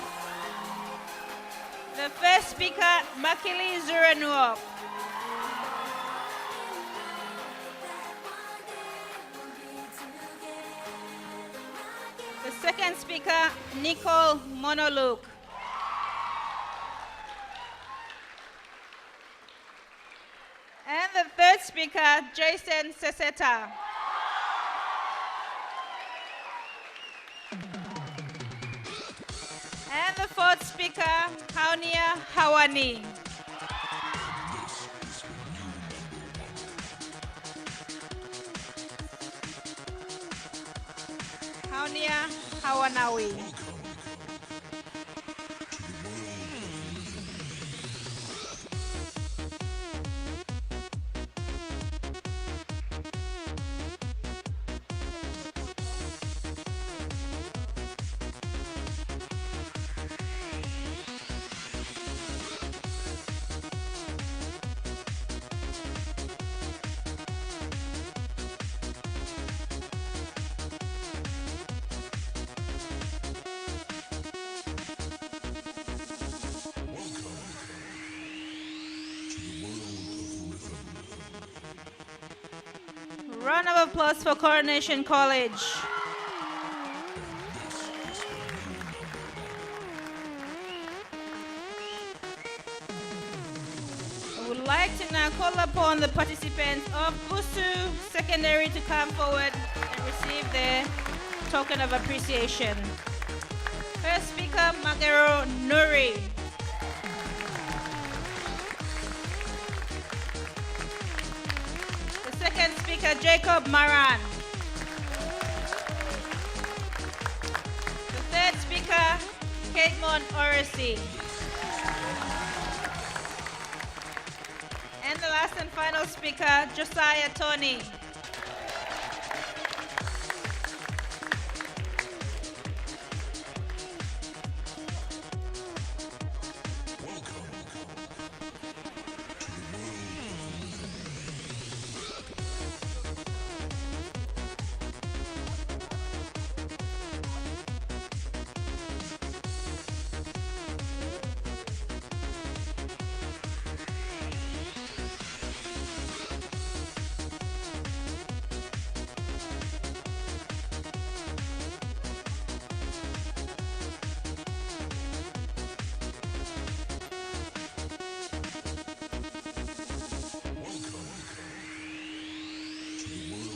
The first speaker, Makili Zuranuop. The second speaker, Nicole Monoluk. And the third speaker, Jason Seseta. And the fourth speaker, Haunia Hawani. Haunia Hawanawi. Round of applause for Coronation College. I would like to now call upon the participants of Busu Secondary to come forward and receive their token of appreciation. First speaker, Magero Nuri. The second speaker, Jacob Maran. The third speaker, Katemon Orisi. And the last and final speaker, Josiah Tony.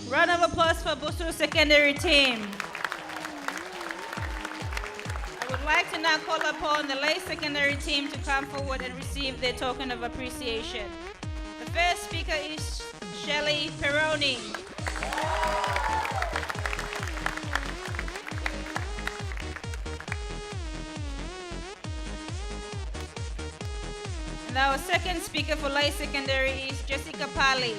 Round of applause for Busu Secondary team. I would like to now call upon the Lay Secondary team to come forward and receive their token of appreciation. The first speaker is Shelley Peroni. And our second speaker for Lay Secondary is Jessica Pali.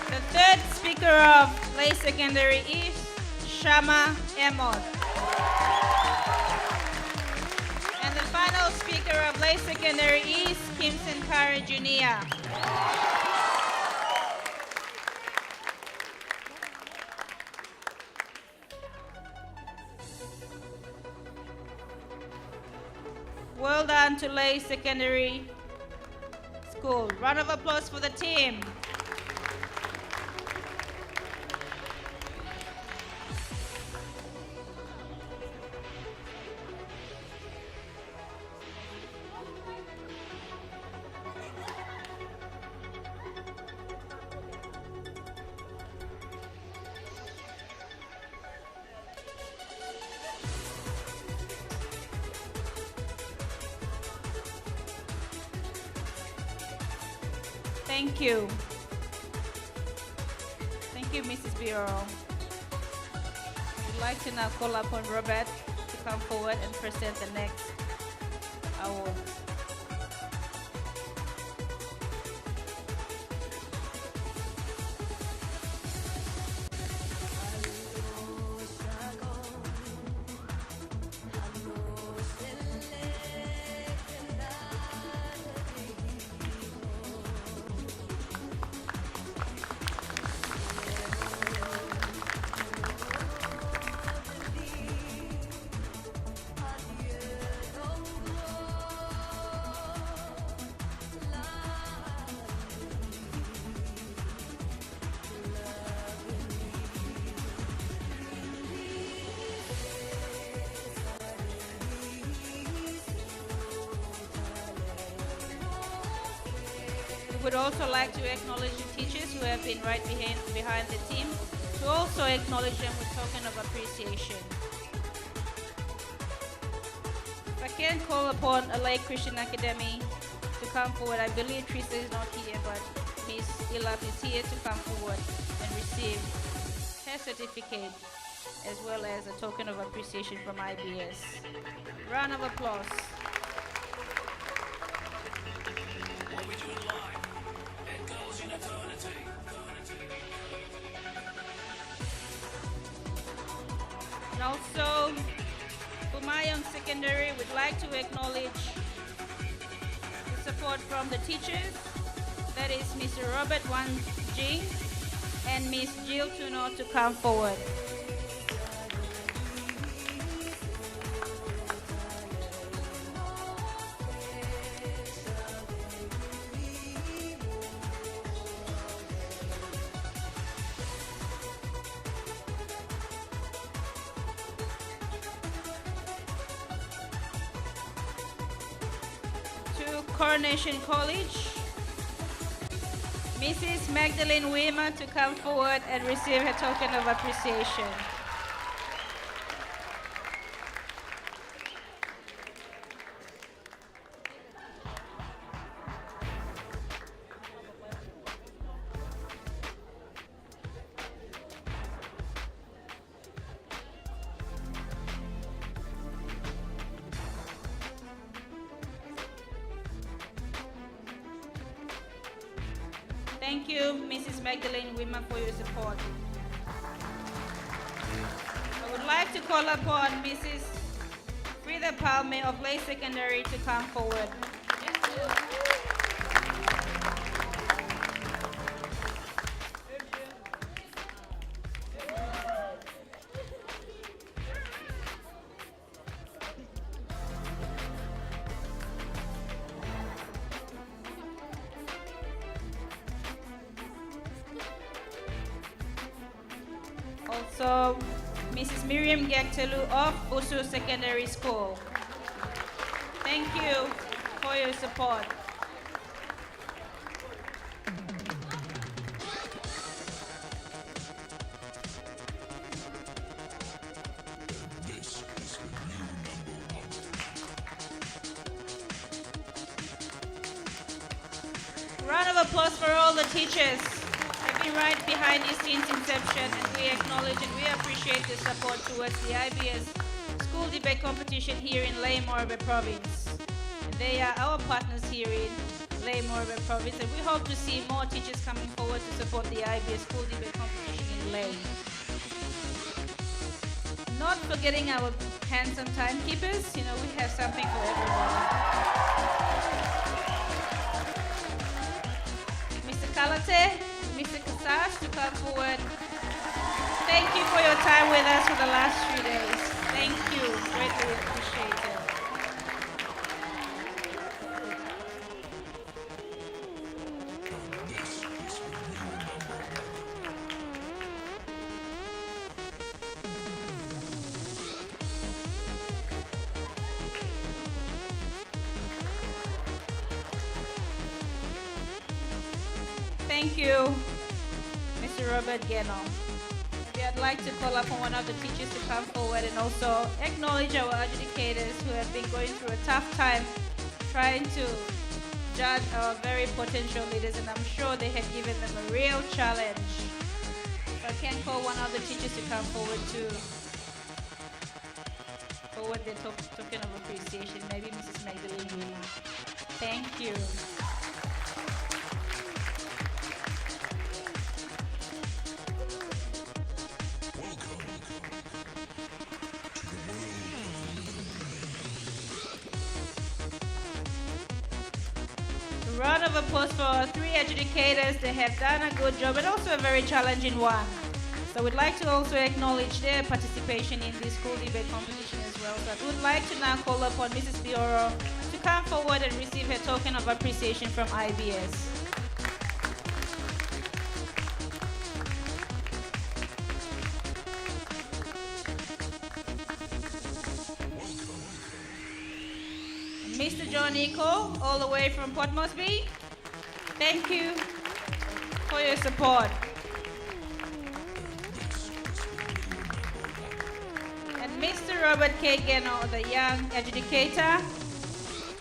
The third speaker of Lay Secondary is Shama Emod. And the final speaker of Lay Secondary is Kimson Kari Jr. Well done to Lay Secondary School. Round of applause for the team. Thank you. Thank you, Mrs. Bureau. We'd like to now call upon Robert to come forward and present the next award. We would also like to acknowledge the teachers who have been right behind the team, to also acknowledge them with token of appreciation. If I can call upon a Lake Christian Academy to come forward. I believe Teresa is not here, but Miss Ilap is here to come forward and receive her certificate as well as a token of appreciation from IBS. Round of applause. And also, Pumayong Secondary would like to acknowledge the support from the teachers. That is Mr. Robert Wan Jing and Miss Jill Tuno to come forward. Coronation College, Mrs. Magdalene Weimer, to come forward and receive her token of appreciation. Thank you, Mrs. Magdalene Weimer, for your support. I would like to call upon Mrs. Frida Palme of Lay Secondary to come forward. Also, Mrs. Miriam Gaktelu of Busu Secondary School. Thank you for your support. Round of applause for all the teachers. They've been right behind you since inception, and we acknowledge and we appreciate the support towards the IBS school debate competition here in Ley Morobe Province. And they are our partners here in Ley Morobe Province, and we hope to see more teachers coming forward to support the IBS school debate competition in Ley. Not forgetting our handsome timekeepers, you know, we have something for everybody. Mr. Kalate, Mr. Kasas, to come forward. Thank you for your time with us for the last 3 days. Thank you, greatly appreciated. Thank you, Mr. Robert Geno. I'd like to call upon one of the teachers to come forward and also acknowledge our adjudicators who have been going through a tough time trying to judge our very potential leaders, and I'm sure they have given them a real challenge. If I can call one of the teachers to come forward to forward their token of appreciation, maybe Mrs. Magdalene Weimer. Thank you. Round of applause for our 3 adjudicators. They have done a good job and also a very challenging one. So we'd like to also acknowledge their participation in this school debate competition as well. So I would like to now call upon Mrs. Bioro to come forward and receive her token of appreciation from IBS. Mr. John Eco, all the way from Port Moresby, thank you for your support. And Mr. Robert K. Geno, the young adjudicator,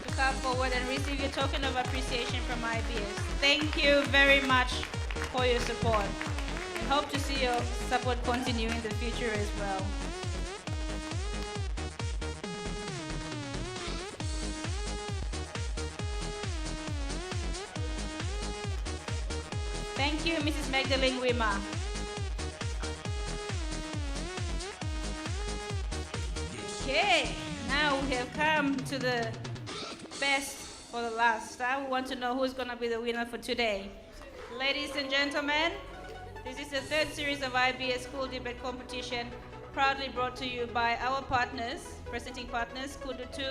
to come forward and receive your token of appreciation from IBS. Thank you very much for your support, and hope to see your support continue in the future as well. Thank you, Mrs. Magdalene Weimer. Okay, now we have come to the best for the last. I want to know who's going to be the winner for today. Ladies and gentlemen, this is the 3rd series of IBS School Debate Competition, proudly brought to you by our partners, presenting partners, Kundu 2,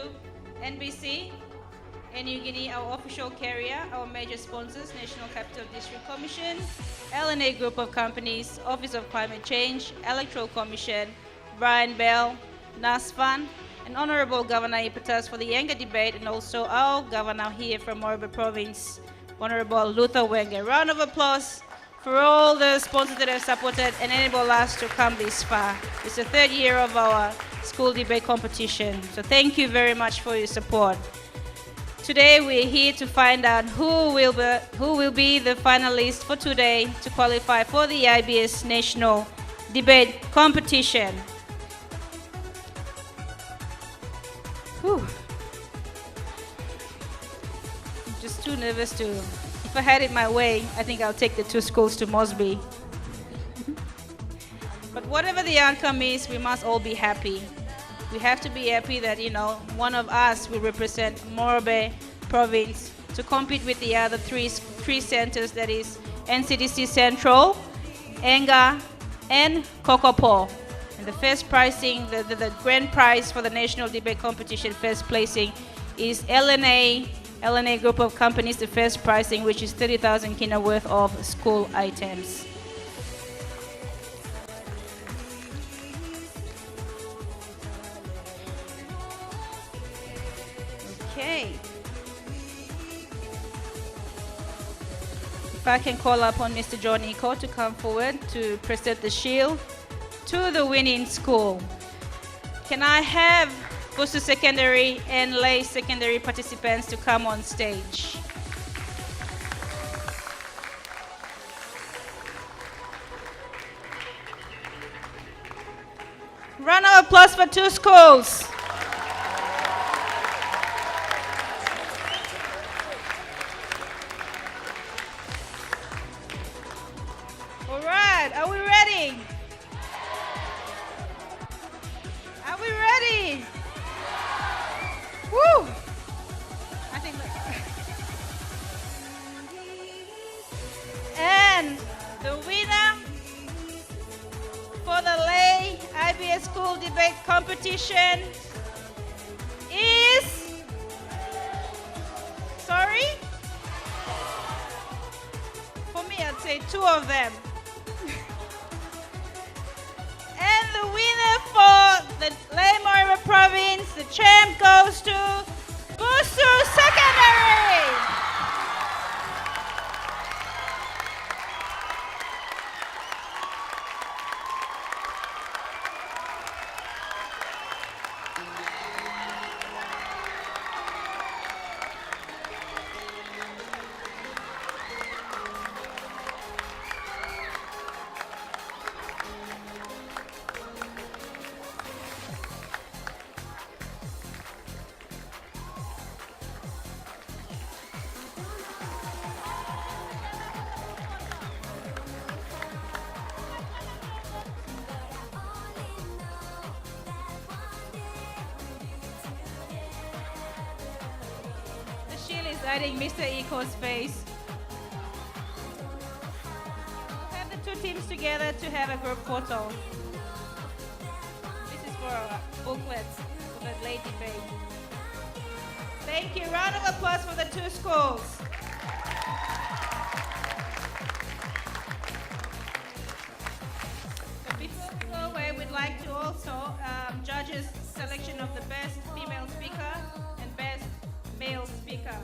NBC, New Guinea, our official carrier, our major sponsors, National Capital District Commission, LNA Group of Companies, Office of Climate Change, Electoral Commission, Brian Bell, NASFAN, and Honorable Governor Ipatas for the Younger debate, and also our governor here from Morobe Province, Honorable Luther Wenger. Round of applause for all the sponsors that have supported and enabled us to come this far. It's the third year of our school debate competition, so thank you very much for your support. Today we're here to find out who will be the finalists for today to qualify for the IBS National Debate Competition. Whew. I'm just too nervous to. If I had it my way, I think I'll take the two schools to Mosby. But whatever the outcome is, we must all be happy. We have to be happy that, one of us will represent Morobe Province to compete with the other three centers, that is NCDC Central, Enga, and Kokopo. And the first pricing, the grand prize for the National Debate Competition, first placing is LNA Group of Companies, the first pricing, which is 30,000 kina worth of school items. Okay. If I can call upon Mr. John Iko to come forward to present the shield to the winning school. Can I have Busu Secondary and Lay Secondary participants to come on stage? Round of applause for two schools. All right, are we ready? Are we ready? Woo! I think and the winner for the Lay IBS School Debate Competition is, sorry? For me, I'd say two of them. And the winner for the Lay Morobe Province, the champ goes to Busu Secondary. The shield is hiding Mr. Iko's face. We'll have the two teams together to have a group photo. This is for our booklets for the late debate. Thank you. Round of applause for the two schools. But before we go away, we'd like to also judges selection of the best female speaker and best male speaker.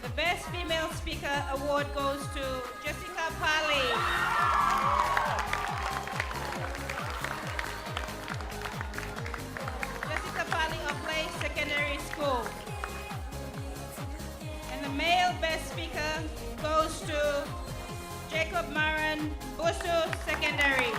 The best female speaker award goes to Jessica Pali. Jessica Pali of Lay Secondary School. And the male best speaker goes to Jacob Maran, Busu Secondary.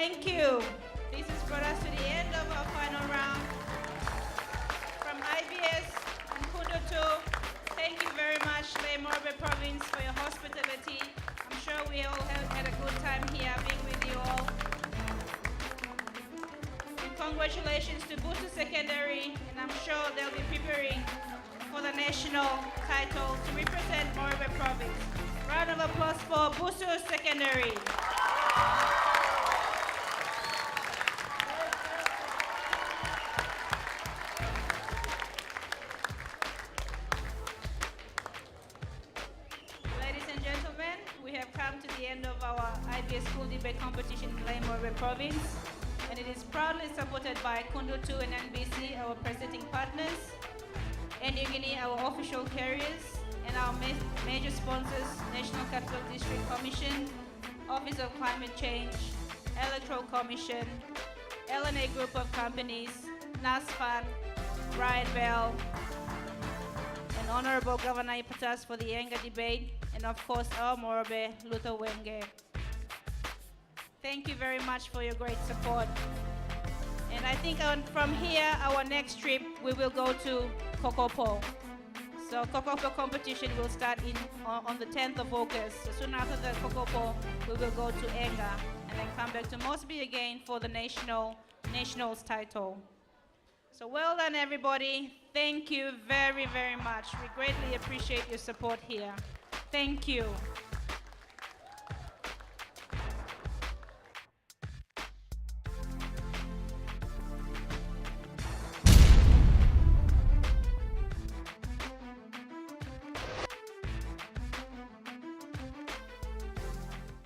Thank you. This has brought us to the end of our final round. From IBS and Kundo 2, thank you very much, Morbe Province, for your hospitality. I'm sure we all had a good time here being with you all. And congratulations to Busu Secondary, and I'm sure they'll be preparing for the national title to represent Morbe Province. Round of applause for Busu Secondary. Ladies and gentlemen, we have come to the end of our IBS School Debate Competition in Morbe Province, and it is proudly supported by Kundo 2 and NBC, our presenting partners, and Guinea, our official carriers, and our major sponsors, National Capital District Commission, Office of Climate Change, Electoral Commission, LNA Group of Companies, NASFAN, Brian Bell, and Honorable Governor Ipatas for the Yenga debate, and of course our Morbe, Luther Wenge. Thank you very much for your great support. And I think from here, our next trip, we will go to Kokopo. So Kokopo competition will start on the 10th of August. So soon after the Kokopo, we will go to Enga and then come back to Mosby again for the nationals title. So well done, everybody. Thank you very, very much. We greatly appreciate your support here. Thank you.